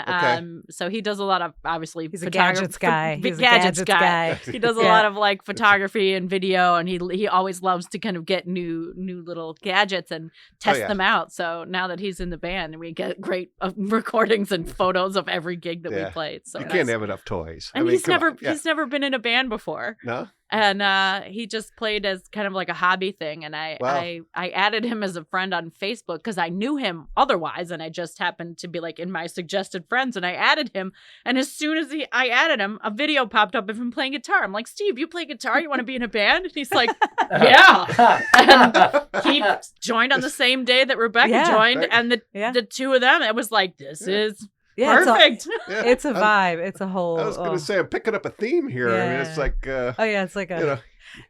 S2: so he does a lot of obviously
S3: He's a gadgets guy. He's a
S2: gadgets
S3: gadgets
S2: guy.
S3: guy.
S2: He does a
S3: Yeah.
S2: lot of like photography and video, and he always loves to kind of get new little gadgets and test
S1: yeah.
S2: them out. So now that he's in the band, we get great recordings and photos of every gig that we
S1: Yeah.
S2: played. So
S1: you
S2: that's-
S1: can't have enough toys.
S2: And
S1: I mean,
S2: he's
S1: come
S2: never
S1: on. Yeah.
S2: he's never been in a band before.
S1: No.
S2: And he just played as kind of like a hobby thing. And I added him as a friend on Facebook because I knew him otherwise. And I just happened to be like in my suggested friends. And I added him. And as soon as I added him, a video popped up of him playing guitar. I'm like, Steve, you play guitar? You want to be in a band? And he's like, yeah. And he joined on the same day that Rebecca
S3: Yeah.
S2: joined.
S1: Right.
S2: And the two of them, it was like, this is
S3: Yeah,
S2: perfect.
S1: Yeah.
S3: It's a vibe. It's a whole.
S1: I was going to say, I'm picking up a theme here. I mean, it's
S3: Yeah.
S1: like,
S3: Oh yeah, it's like a.
S1: you know,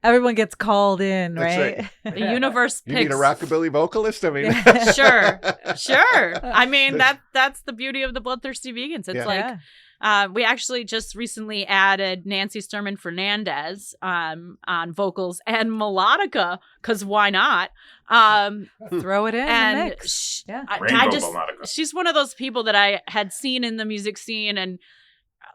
S3: Everyone gets called in,
S1: That's
S3: right?
S2: The universe
S1: you
S2: picks.
S1: need a rockabilly vocalist? I mean,
S2: Sure. I mean, that's the beauty of the Bloodthirsty Vegans. It's
S1: Yeah.
S2: like
S3: Yeah.
S2: We actually just recently added Nancy Sturman Fernandez on vocals and melodica, because why not?
S3: Throw it in
S2: And
S3: the mix. Yeah.
S5: Rainbow melodica.
S2: she's one of those people that I had seen in the music scene, and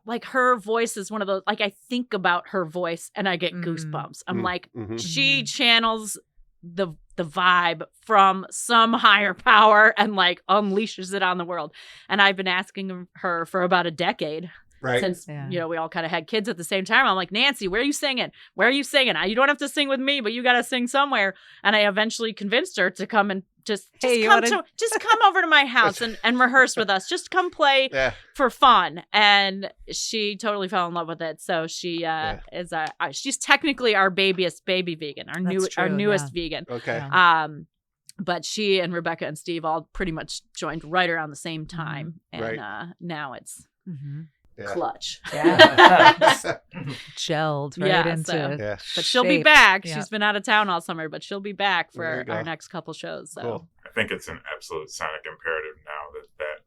S2: like her voice is one of those, like I think about her voice and I get goosebumps. I'm like, she channels the vibe from some higher power and like unleashes it on the world. And I've been asking her for about a decade.
S1: Right.
S2: Since, we all kind of had kids at the same time. I'm like, Nancy, where are you singing? Where are you singing? You don't have to sing with me, but you got to sing somewhere. And I eventually convinced her to come and just come over to my house and rehearse with us. Just come play for fun. And she totally fell in love with it. So she is she's technically our babyest baby vegan, our newest vegan.
S1: Okay.
S2: But she and Rebecca and Steve all pretty much joined right around the same time. And now it's clutch.
S3: Gelled right into
S2: it. But she'll be back. She's been out of town all summer, but she'll be back for our next couple shows. So
S1: cool.
S5: I think it's an absolute sonic imperative now that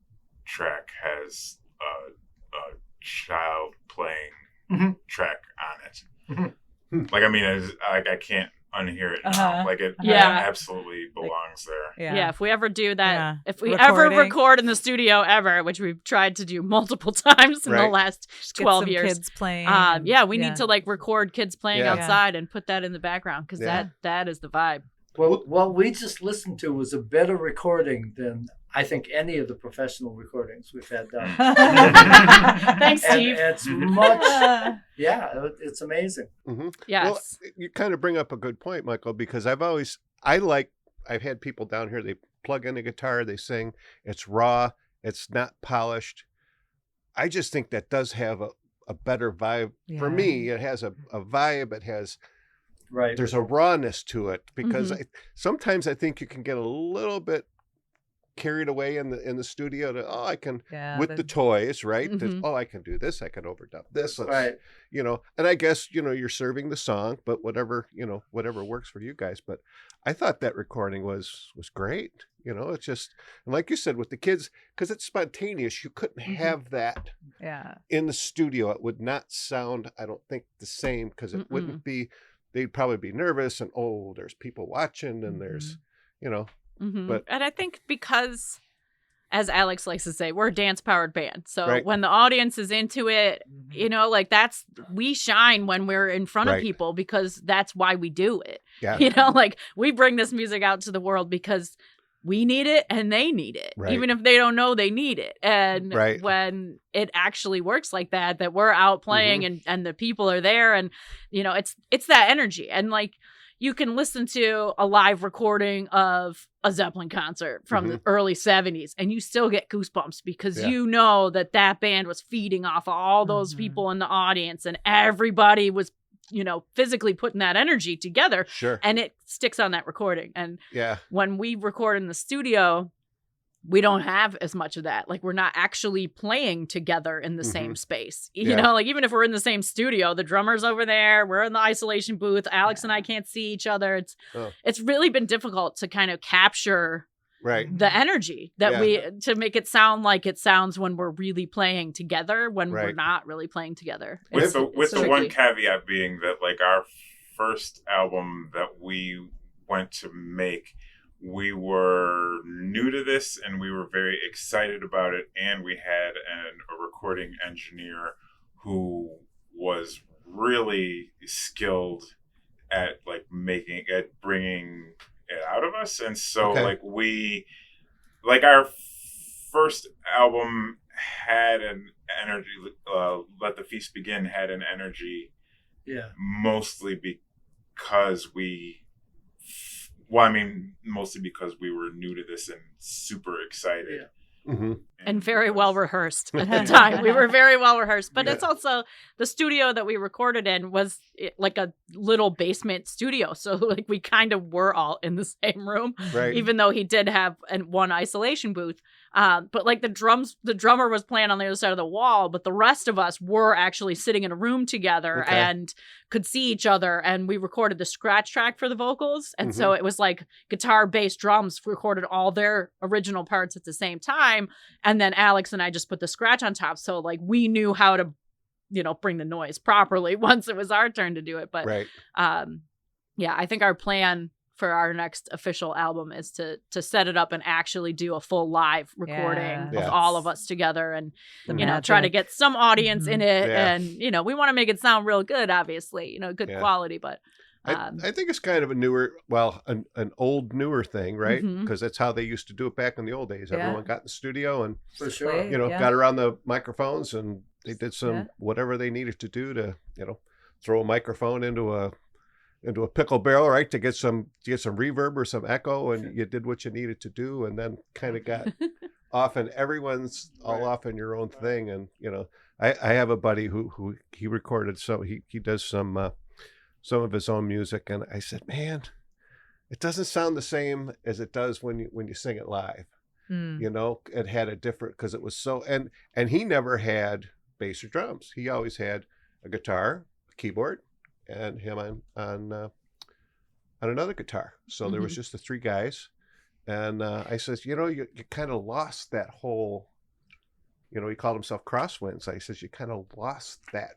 S5: track has a child playing track on it. Like, I mean, I can't unhear it now. Like it absolutely belongs there.
S2: Yeah, if we ever do that, if we ever record in the studio ever, which we've tried to do multiple times in the last 12 years,
S3: kids playing.
S2: We need to like record kids playing outside and put that in the background, because that is the vibe.
S4: Well, what we just listened to was a better recording than I think any of the professional recordings we've had done.
S2: Thanks, Steve.
S4: And it's much, it's amazing.
S2: Yes.
S1: Well, you kind of bring up a good point, Michael, because I've had people down here, they plug in a guitar, they sing, it's raw, it's not polished. I just think that does have a better vibe. For me, it has a vibe, it has...
S4: Right.
S1: There's a rawness to it, because sometimes I think you can get a little bit carried away in the studio to I can with the toys, right? I can do this, I can overdub this,
S4: right?
S1: And I guess you're serving the song, but whatever works for you guys. But I thought that recording was great. It's just, and like you said with the kids, because it's spontaneous, you couldn't have that in the studio. It would not sound, I don't think, the same, because it wouldn't be. They'd probably be nervous and there's people watching and there's, but.
S2: And I think because, as Alex likes to say, we're a dance powered band. So when the audience is into it, we shine when we're in front of people, because that's why we do it. Yeah. We bring this music out to the world because we need it and they need it, even if they don't know they need it. And when it actually works like that we're out playing and the people are there, and it's that energy. And like, you can listen to a live recording of a Zeppelin concert from the early 70s and you still get goosebumps, because you know that band was feeding off of all those people in the audience, and everybody was physically putting that energy together.
S1: Sure.
S2: And it sticks on that recording. And when we record in the studio, we don't have as much of that. Like, we're not actually playing together in the same space. Like, even if we're in the same studio, the drummer's over there, we're in the isolation booth, Alex and I can't see each other. It's really been difficult to kind of capture the energy that to make it sound like it sounds when we're really playing together, when we're not really playing together.
S5: With the one caveat being that, like, our first album that we went to make, we were new to this and we were very excited about it, and we had a recording engineer who was really skilled at bringing it out of us. And so our first album had an energy, Let the Feast Begin had an energy, mostly because mostly because we were new to this and super excited.
S2: And very well rehearsed at the time. We were very well rehearsed. But it's also, the studio that we recorded in was like a little basement studio. So like, we kind of were all in the same room, even though he did have one isolation booth. But like the drummer was playing on the other side of the wall, but the rest of us were actually sitting in a room together and could see each other. And we recorded the scratch track for the vocals. And so it was like guitar, bass, drums recorded all their original parts at the same time. And then Alex and I just put the scratch on top. So like we knew how to, bring the noise properly once it was our turn to do it. But I think our plan for our next official album is to set it up and actually do a full live recording of all of us together and, try to get some audience in it. And, we want to make it sound real good, obviously, good quality, but.
S1: I think it's kind of a newer, an old newer thing, right? Because that's how they used to do it back in the old days. Everyone got in the studio and,
S4: for sure,
S1: got around the microphones and they did some whatever they needed to do to, throw a microphone into a pickle barrel, right, to get some reverb or some echo, and you did what you needed to do, and then kind of got off, and everyone's all off in your own thing. And I have a buddy who he recorded, so he does some of his own music, and I said, man, it doesn't sound the same as it does when you sing it live. It had a different, because it was so, and he never had bass or drums. He always had a guitar, a keyboard, and him on another guitar. So there was just the three guys. And I says, you kind of lost that whole, he called himself Crosswinds. I says, you kind of lost that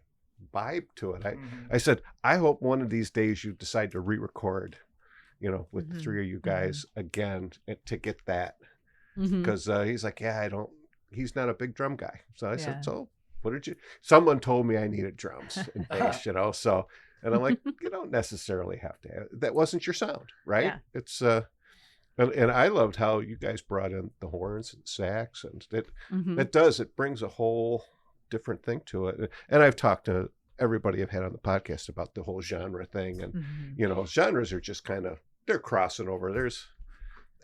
S1: vibe to it. I said, I hope one of these days you decide to re-record, with the three of you guys again to get that. Because he's like, he's not a big drum guy. So I said, so what did you, someone told me I needed drums and bass, so. And I'm like, you don't necessarily have to. That wasn't your sound, right? Yeah. It's and I loved how you guys brought in the horns and sax, and it brings a whole different thing to it. And I've talked to everybody I've had on the podcast about the whole genre thing, and genres are just they're crossing over.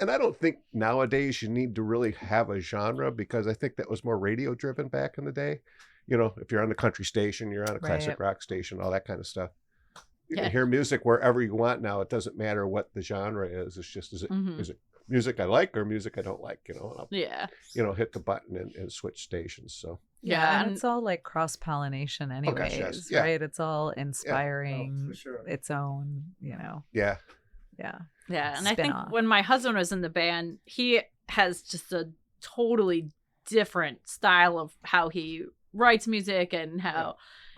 S1: And I don't think nowadays you need to really have a genre, because I think that was more radio driven back in the day. If you're on the country station, you're on a classic rock station, all that kind of stuff. You can hear music wherever you want now. It doesn't matter what the genre is. It's just, is it music I like or music I don't like, and I'll, hit the button and switch stations. So
S3: and it's all like cross-pollination anyways, right? It's all inspiring its own,
S2: Yeah, and I think when my husband was in the band, he has just a totally different style of how he writes music and how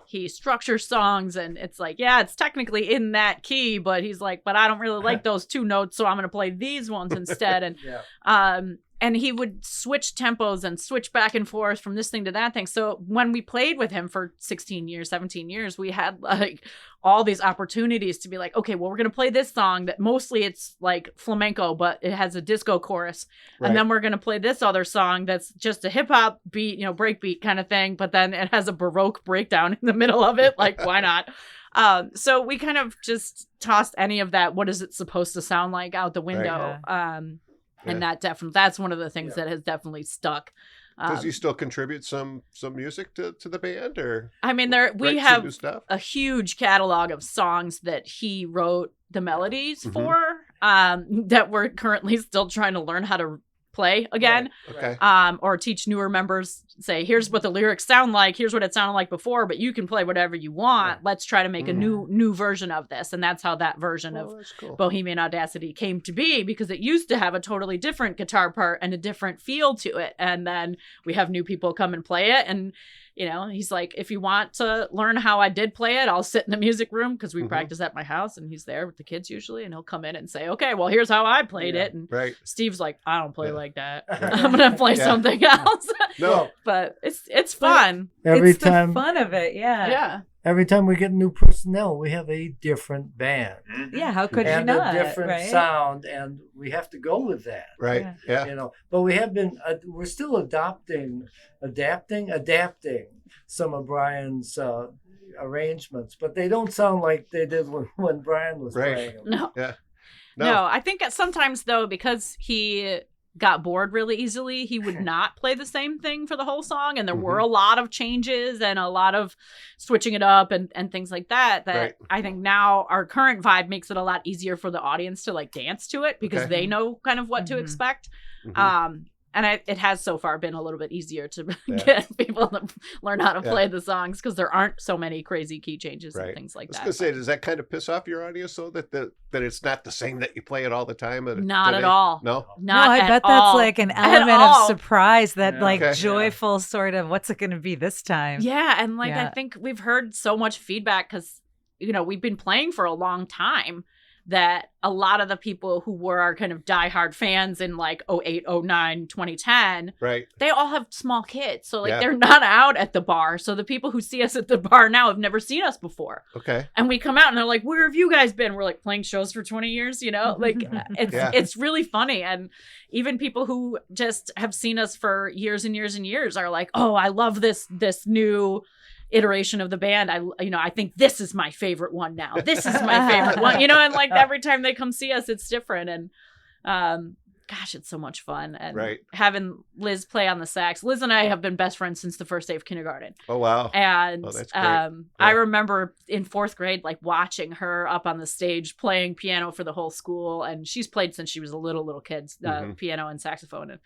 S2: he structures songs, and it's like, it's technically in that key, but he's like, but I don't really like those two notes, so I'm going to play these ones instead. And and he would switch tempos and switch back and forth from this thing to that thing. So when we played with him for 16 years, 17 years, we had like all these opportunities to be like, okay, well, we're going to play this song that mostly it's like flamenco, but it has a disco chorus. Right. And then we're going to play this other song that's just a hip hop beat, breakbeat kind of thing. But then it has a Baroque breakdown in the middle of it. Like, why not? So we kind of just tossed any of that, what is it supposed to sound like, out the window. Right. And that's one of the things that has definitely stuck.
S1: Does he still contribute some music to the band, or?
S2: I mean, we have a huge catalog of songs that he wrote the melodies for, that we're currently still trying to learn how to play again.
S1: Right. Okay.
S2: Or teach newer members, say, here's what the lyrics sound like, here's what it sounded like before, but you can play whatever you want. Right. Let's try to make a new version of this. And that's how that version of Bohemian Audacity came to be, because it used to have a totally different guitar part and a different feel to it. And then we have new people come and play it, and he's like, if you want to learn how I did play it, I'll sit in the music room, because we practice at my house, and he's there with the kids usually, and he'll come in and say, okay, well, here's how I played it. And Steve's like, I don't play like that. I'm going to play something else.
S1: No.
S2: But it's fun.
S3: It's the fun of it. Yeah.
S4: Every time we get new personnel, we have a different band.
S3: Yeah, how could you not?
S4: And a different sound, and we have to go with that.
S1: Right, yeah.
S4: But we have been, we're still adapting some of Brian's arrangements, but they don't sound like they did when Brian was playing them.
S2: No. Yeah. No, I think sometimes, though, because he got bored really easily, he would not play the same thing for the whole song, and there were a lot of changes and a lot of switching it up and things like that I think now our current vibe makes it a lot easier for the audience to like dance to it, because they know kind of what to expect. it has so far been a little bit easier to get people to learn how to play the songs because there aren't so many crazy key changes and things like that.
S1: I was going to say, does that kind of piss off your audience though, that it's not the same that you play it all the time?
S2: Not at all.
S1: No?
S2: Not
S3: I
S2: at
S3: bet
S2: all.
S3: that's like an element of surprise, that joyful sort of, what's it going to be this time?
S2: Yeah, and I think we've heard so much feedback because, we've been playing for a long time, that a lot of the people who were our kind of diehard fans in 08, 09, 2010, they all have small kids. So they're not out at the bar. So the people who see us at the bar now have never seen us before. Okay. And we come out and they're like, where have you guys been? We're playing shows for 20 years, it's really funny. And even people who just have seen us for years and years and years are like, oh, I love this new iteration of the band. I think this is my favorite one now. This is my favorite one, and every time they come see us, it's different. And gosh, it's so much fun. And having Liz play on the sax. Liz and I have been best friends since the first day of kindergarten.
S1: Oh, wow.
S2: And that's great. I remember in fourth grade, watching her up on the stage playing piano for the whole school. And she's played since she was a little kid, piano and saxophone. And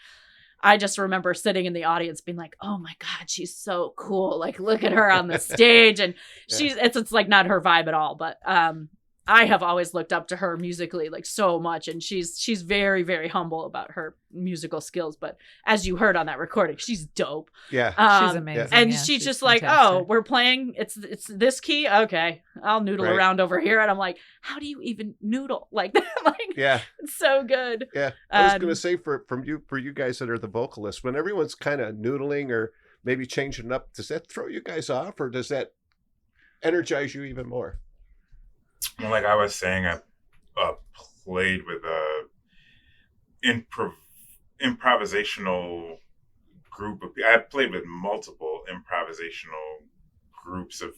S2: I just remember sitting in the audience being like, oh my God, she's so cool. Look at her on the stage. And it's not her vibe at all. But I have always looked up to her musically so much. And she's very, very humble about her musical skills. But as you heard on that recording, she's dope.
S3: Yeah. She's amazing.
S2: And she's just fantastic. Oh, we're playing. It's this key. Okay. I'll noodle around over here. And I'm like, how do you even noodle like that? It's so good.
S1: Yeah. I was going to say for you guys that are the vocalists, when everyone's kind of noodling or maybe changing up, does that throw you guys off or does that energize you even more?
S5: Well, like I was saying, I played with a improvisational group of. I played with multiple improvisational groups of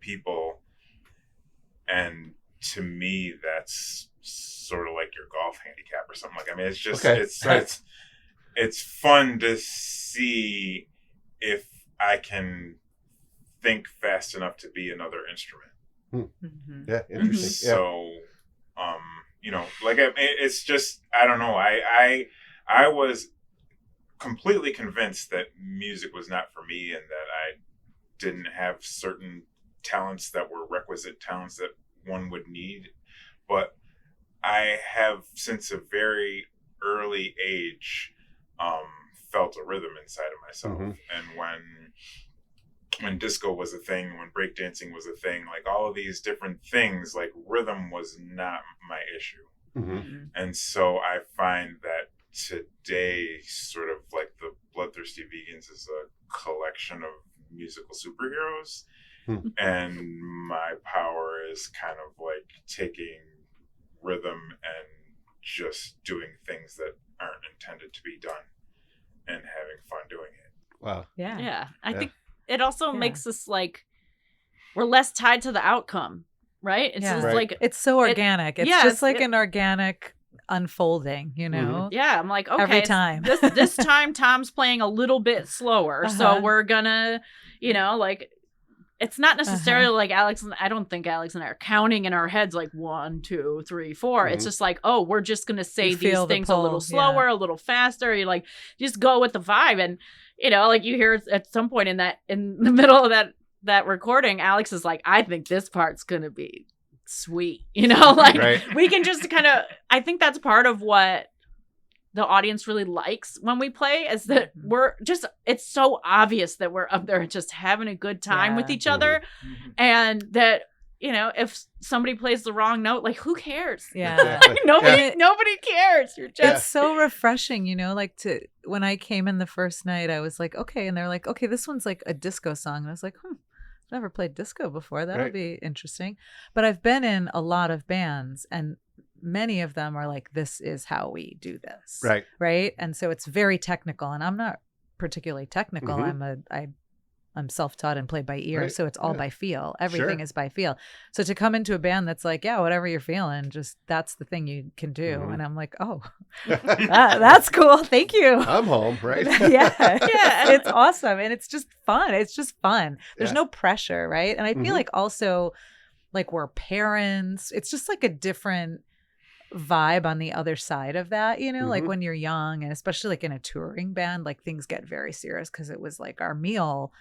S5: people, and to me, that's sort of like your golf handicap or something like. I mean, it's just it's fun to see if I can think fast enough to be another instrument.
S1: Mm-hmm. Yeah, interesting.
S5: So, it's just, I don't know. I was completely convinced that music was not for me and that I didn't have certain talents that were requisite talents that one would need. But I have, since a very early age, felt a rhythm inside of myself. Mm-hmm. And when disco was a thing, when breakdancing was a thing, all of these different things, rhythm was not my issue. Mm-hmm. And so I find that today, sort of the Bloodthirsty Vegans is a collection of musical superheroes. Mm-hmm. And my power is kind of taking rhythm and just doing things that aren't intended to be done and having fun doing it.
S1: Wow.
S2: Yeah. Yeah. I think it also makes us we're less tied to the outcome, right? It's just
S3: it's so organic. It's just an organic unfolding, Mm-hmm.
S2: Yeah, I'm like, okay,
S3: every time.
S2: this time Tom's playing a little bit slower, so we're gonna, it's not necessarily like Alex and I don't think Alex and I are counting in our heads 1, 2, 3, 4. Mm-hmm. It's just we're just gonna say these things a little slower, a little faster. You just go with the vibe. And you hear at some point in the middle of that recording, Alex is like, I think this part's gonna be sweet. We can just kind of, I think that's part of what the audience really likes when we play is that we're just, it's so obvious that we're up there just having a good time with each other. Mm-hmm. And that, if somebody plays the wrong note, who cares?
S3: Yeah.
S2: Nobody cares. You're just.
S3: It's so refreshing, when I came in the first night, I was like, okay. And they're like, okay, this one's a disco song. And I was like, never played disco before. That'll be interesting. But I've been in a lot of bands and many of them are like, this is how we do this.
S1: Right.
S3: Right. And so it's very technical and I'm not particularly technical. Mm-hmm. I'm self-taught and play by ear. Right. So it's all by feel. Everything is by feel. So to come into a band that's like, whatever you're feeling, just that's the thing you can do. Mm-hmm. And I'm like, oh, that's cool. Thank you.
S1: I'm home, right?
S3: Yeah. It's awesome. And it's just fun. There's no pressure, right? And I feel like also we're parents. It's just a different vibe on the other side of that, you know, like
S1: Mhm.
S3: when you're young, and especially like in a touring band, like things get very serious because it was like our meal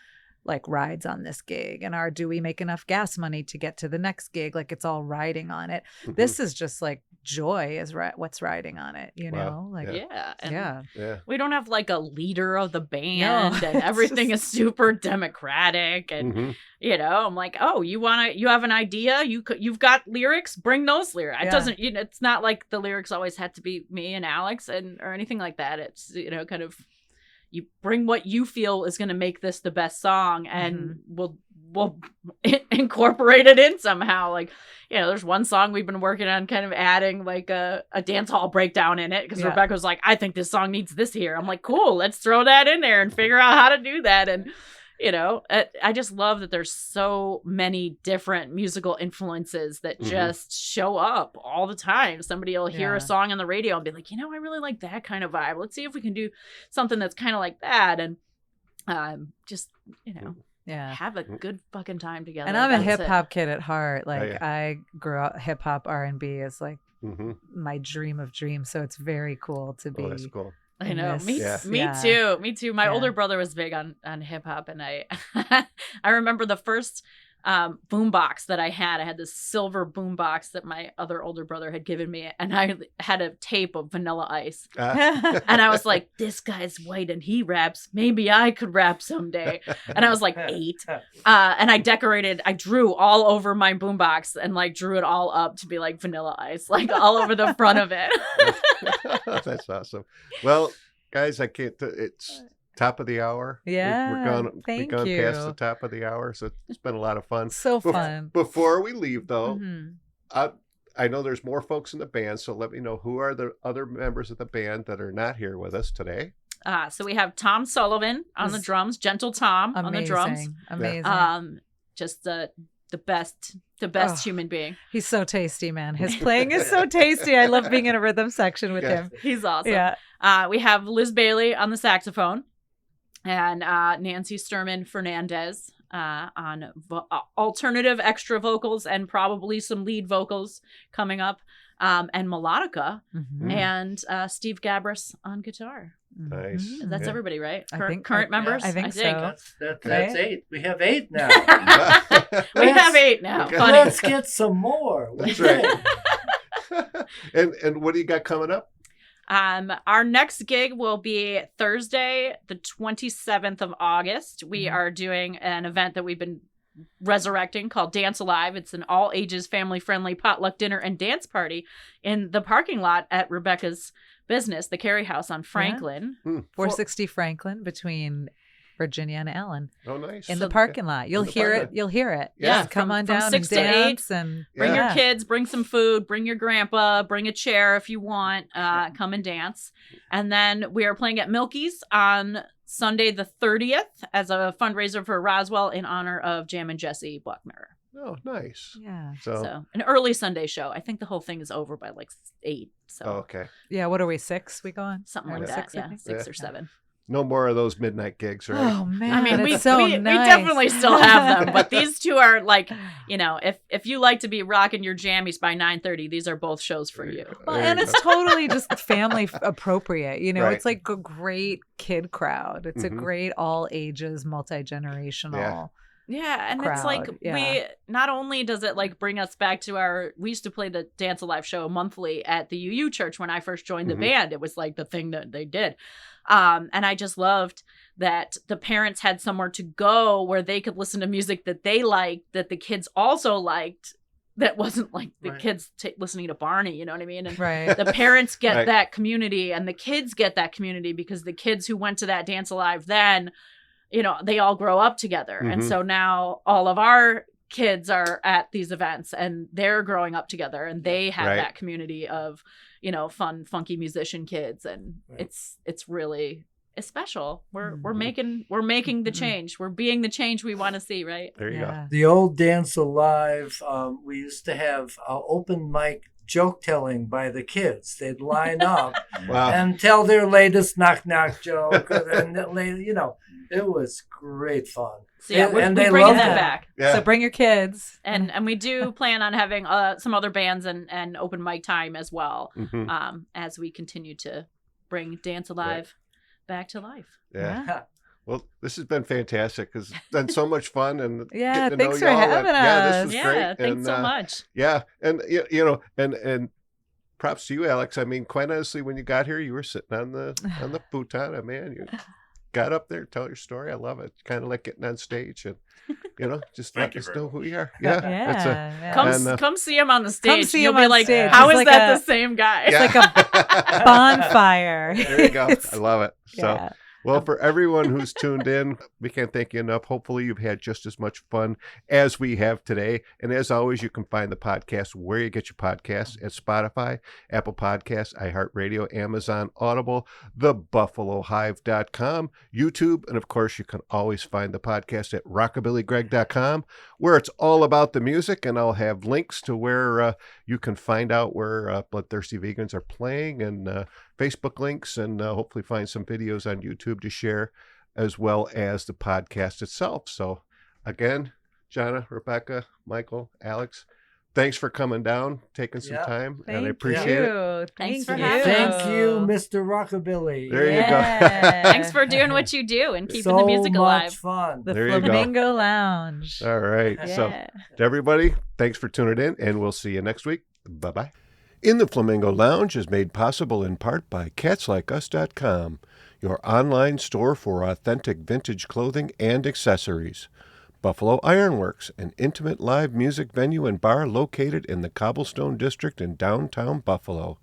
S3: like rides on this gig, and our do we make enough gas money to get to the next gig, like it's all riding on it.
S1: Mhm.
S3: This is just like joy is what's riding on it, you
S1: Wow.
S3: know, like
S2: Yeah. And
S3: yeah.
S1: Yeah.
S2: we don't have like a leader of the band,
S3: No,
S2: and
S3: it's
S2: everything
S3: just-
S2: is super democratic. And
S1: Mhm.
S2: you know, I'm like, oh, you have an idea, you've got lyrics, bring those lyrics. It
S3: Yeah.
S2: doesn't, you know, it's not like the lyrics always had to be me and Alex and or anything like that. It's, you know, kind of, you bring what you feel is going to make this the best song, and we'll incorporate it in somehow. Like, you know, there's one song we've been working on kind of adding like a dance hall breakdown in it, because
S3: Yeah.
S2: Rebecca was like, I think this song needs this here. I'm like, cool, let's throw that in there and figure out how to do that. And you know, I just love that there's so many different musical influences that
S1: Mhm.
S2: just show up all the time. Somebody will hear
S3: Yeah.
S2: a song on the radio and be like, you know, I really like that kind of vibe. Let's see if we can do something that's kind of like that. And just, you know,
S3: Yeah.
S2: have a good fucking time together.
S3: And I'm a
S2: That's
S3: hip hop kid at heart. Like
S1: yeah.
S3: I grew up hip hop R&B is like
S1: Mhm.
S3: my dream of dreams. So it's very cool to be.
S1: Oh, that's cool.
S2: I
S3: in
S2: know.
S3: this.
S2: Me,
S1: Yeah.
S2: me
S3: Yeah.
S2: too. Me too. My
S3: Yeah.
S2: older brother was big on hip hop, and I I remember the first boombox that I had. I had this silver boombox that my other older brother had given me, and I had a tape of Vanilla Ice. And I was like, this guy's white and he raps. Maybe I could rap someday. And I was like 8. And I drew all over my boombox and like drew it all up to be like Vanilla Ice, like all over the front of it.
S1: That's awesome. Well, guys, I can't. It's top of the hour.
S3: Yeah,
S1: we're gone.
S3: thank
S1: We're gone past
S3: you.
S1: the top of the hour, so it's been a lot of fun.
S3: So fun.
S1: Before we leave, though,
S3: Mhm.
S1: I know there's more folks in the band, so let me know who are the other members of the band that are not here with us today.
S2: So we have Tom Sullivan on the
S3: This-
S2: drums, Gentle Tom on the drums.
S3: Amazing.
S2: Just the best
S3: Oh.
S2: human being.
S3: He's so tasty, man. His playing is so tasty. I love being in a rhythm section with
S1: Yeah.
S3: him.
S2: He's awesome.
S3: Yeah.
S2: We have Liz Bailey on the saxophone, and Nancy Sturman Fernandez on alternative extra vocals and probably some lead vocals coming up, and melodica,
S3: Mhm.
S2: and Steve Gabris on guitar.
S1: Nice.
S3: Mhm.
S2: That's
S1: Yeah.
S2: everybody, right?
S3: I
S2: Current,
S3: think-
S2: current
S3: I-
S2: members?
S3: I think so.
S4: That's
S3: Right?
S4: 8. We have 8 now.
S2: We have 8 now.
S1: Okay.
S2: Funny.
S4: Let's get some more.
S1: That's
S4: We
S1: right.
S4: did.
S1: and what do you got coming up?
S2: Our next gig will be Thursday, the 27th of August. We are doing an event that we've been resurrecting called Dance Alive. It's an all ages, family friendly potluck dinner and dance party in the parking lot at Rebecca's business, the Carey House on Franklin.
S3: 460 Franklin between Virginia and Allen
S1: Oh, nice.
S3: in the parking lot. You'll
S1: the
S3: hear
S1: parking
S3: it.
S1: lot.
S3: You'll hear it.
S1: Yeah.
S3: Just come
S2: From-
S3: on
S2: from
S3: down
S2: 6
S3: and
S2: to 8.
S3: dance and
S2: Bring
S1: Yeah.
S2: your kids, bring some food, bring your grandpa, bring a chair if you want, come and dance. And then we are playing at Milky's on Sunday the 30th as a fundraiser for Roswell in honor of Jam and Jesse Black Mirror.
S1: Oh, nice.
S3: yeah.
S2: So an early Sunday show. I think the whole thing is over by like 8. So
S1: Oh, okay.
S3: Yeah. What are we, 6 we go on?
S2: something
S3: Or
S2: like that.
S3: 6, I
S2: Yeah,
S3: think?
S2: 6
S1: Yeah.
S2: or 7.
S1: No more of those midnight gigs, right?
S3: Oh man,
S2: I mean,
S3: it's so
S2: we
S3: nice.
S2: definitely still have them, but these two are like, you know, if you like to be rocking your jammies by 9:30, these are both shows for you.
S3: Well,
S1: There
S3: and
S1: you
S3: it's totally just family appropriate. You know,
S1: Right.
S3: it's like a great kid crowd. It's a
S1: Mhm.
S3: great all ages, multi-generational.
S2: Yeah, and it's like
S3: crowd, yeah.
S2: we not only does it like bring us back to we used to play the Dance Alive show monthly at the UU church when I first joined the
S1: Mhm.
S2: band. It was like the thing that they did. And I just loved that the parents had somewhere to go where they could listen to music that they liked, that the kids also liked, that wasn't like the
S4: Right.
S2: kids listening to Barney, you know what I mean? And
S3: Right.
S2: the parents get
S1: Right.
S2: that community and the kids get that community because the kids who went to that Dance Alive then, you know, they all grow up together. And
S1: Mhm.
S2: so now all of our kids are at these events and they're growing up together and they have
S1: Right.
S2: that community of, you know, fun, funky musician kids. And
S4: Right.
S2: it's really, it's special. We're
S1: Mhm.
S2: making the
S3: Mhm.
S2: change. We're being the change we want to see, right?
S1: There you go.
S3: Yeah.
S4: The old Dance Alive, we used to have open mic joke telling by the kids. They'd line up
S1: Wow.
S4: and tell their latest knock-knock joke. And, it was great fun.
S2: So yeah,
S4: And
S2: we're
S4: they
S2: bringing
S4: loved
S2: that
S4: it.
S2: back.
S1: Yeah.
S3: So bring your kids.
S2: And we do plan on having some other bands and open mic time as well, as we continue to bring Dance Alive back to life.
S1: Yeah. Well, this has been fantastic because it's been so much fun and
S3: Yeah,
S1: getting to
S3: thanks
S1: know
S3: for
S1: y'all.
S3: having
S1: Yeah, this
S3: us.
S1: was
S2: Yeah,
S1: great.
S2: thanks
S1: and,
S2: so much.
S1: Yeah, and and props to you, Alex. I mean, quite honestly, when you got here, you were sitting on the futon. Man, you got up there, tell your story. I love it. Kind of like getting on stage and just
S5: Thank
S1: let
S5: you
S1: us
S5: very
S1: know
S5: much.
S1: who you are. Yeah, it's
S3: Yeah.
S2: Come see him on the stage.
S3: see
S2: You'll
S3: him
S2: be
S3: on
S2: like,
S3: stage.
S2: how
S3: It's
S2: is
S3: like
S2: that
S3: a-
S2: the same guy?
S1: yeah.
S3: It's like a bonfire.
S1: There you go.
S3: It's-
S1: I love it. So.
S3: Yeah.
S1: Well, for everyone who's tuned in, we can't thank you enough. Hopefully, you've had just as much fun as we have today. And as always, you can find the podcast where you get your podcasts at Spotify, Apple Podcasts, iHeartRadio, Amazon, Audible, thebuffalohive.com, YouTube, and of course, you can always find the podcast at rockabillygreg.com, where it's all about the music. And I'll have links to where you can find out where Bloodthirsty Vegans are playing and Facebook links, and hopefully find some videos on YouTube to share, as well as the podcast itself. So again, Janna, Rebecca, Michael, Alex, thanks for coming down, taking some time, and I
S3: Thank
S1: appreciate it.
S3: you.
S2: Thanks
S3: Thank
S2: for
S3: you.
S2: having us.
S4: Thank you, Mr. Rockabilly.
S1: There you go.
S3: Yeah.
S2: Thanks for doing what you do and keeping
S4: so
S2: the music
S4: much
S2: alive.
S4: fun.
S3: The
S1: There you go.
S3: Flamingo Lounge.
S1: All right. So
S3: Yeah.
S1: to everybody, thanks for tuning in, and we'll see you next week. Bye-bye. In the Flamingo Lounge is made possible in part by CatsLikeUs.com, your online store for authentic vintage clothing and accessories. Buffalo Ironworks, an intimate live music venue and bar located in the Cobblestone District in downtown Buffalo.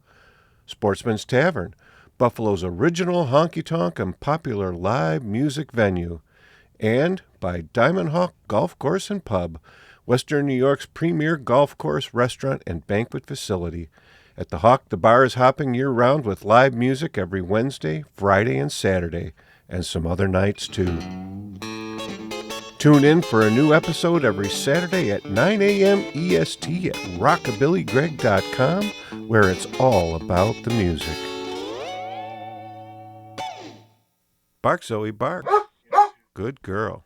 S1: Sportsman's Tavern, Buffalo's original honky-tonk and popular live music venue. And by Diamond Hawk Golf Course and Pub, Western New York's premier golf course, restaurant, and banquet facility. At the Hawk, the bar is hopping year-round with live music every Wednesday, Friday, and Saturday, and some other nights, too. Tune in for a new episode every Saturday at 9 a.m. EST at rockabillygreg.com, where it's all about the music. Bark, Zoe, bark. Good girl.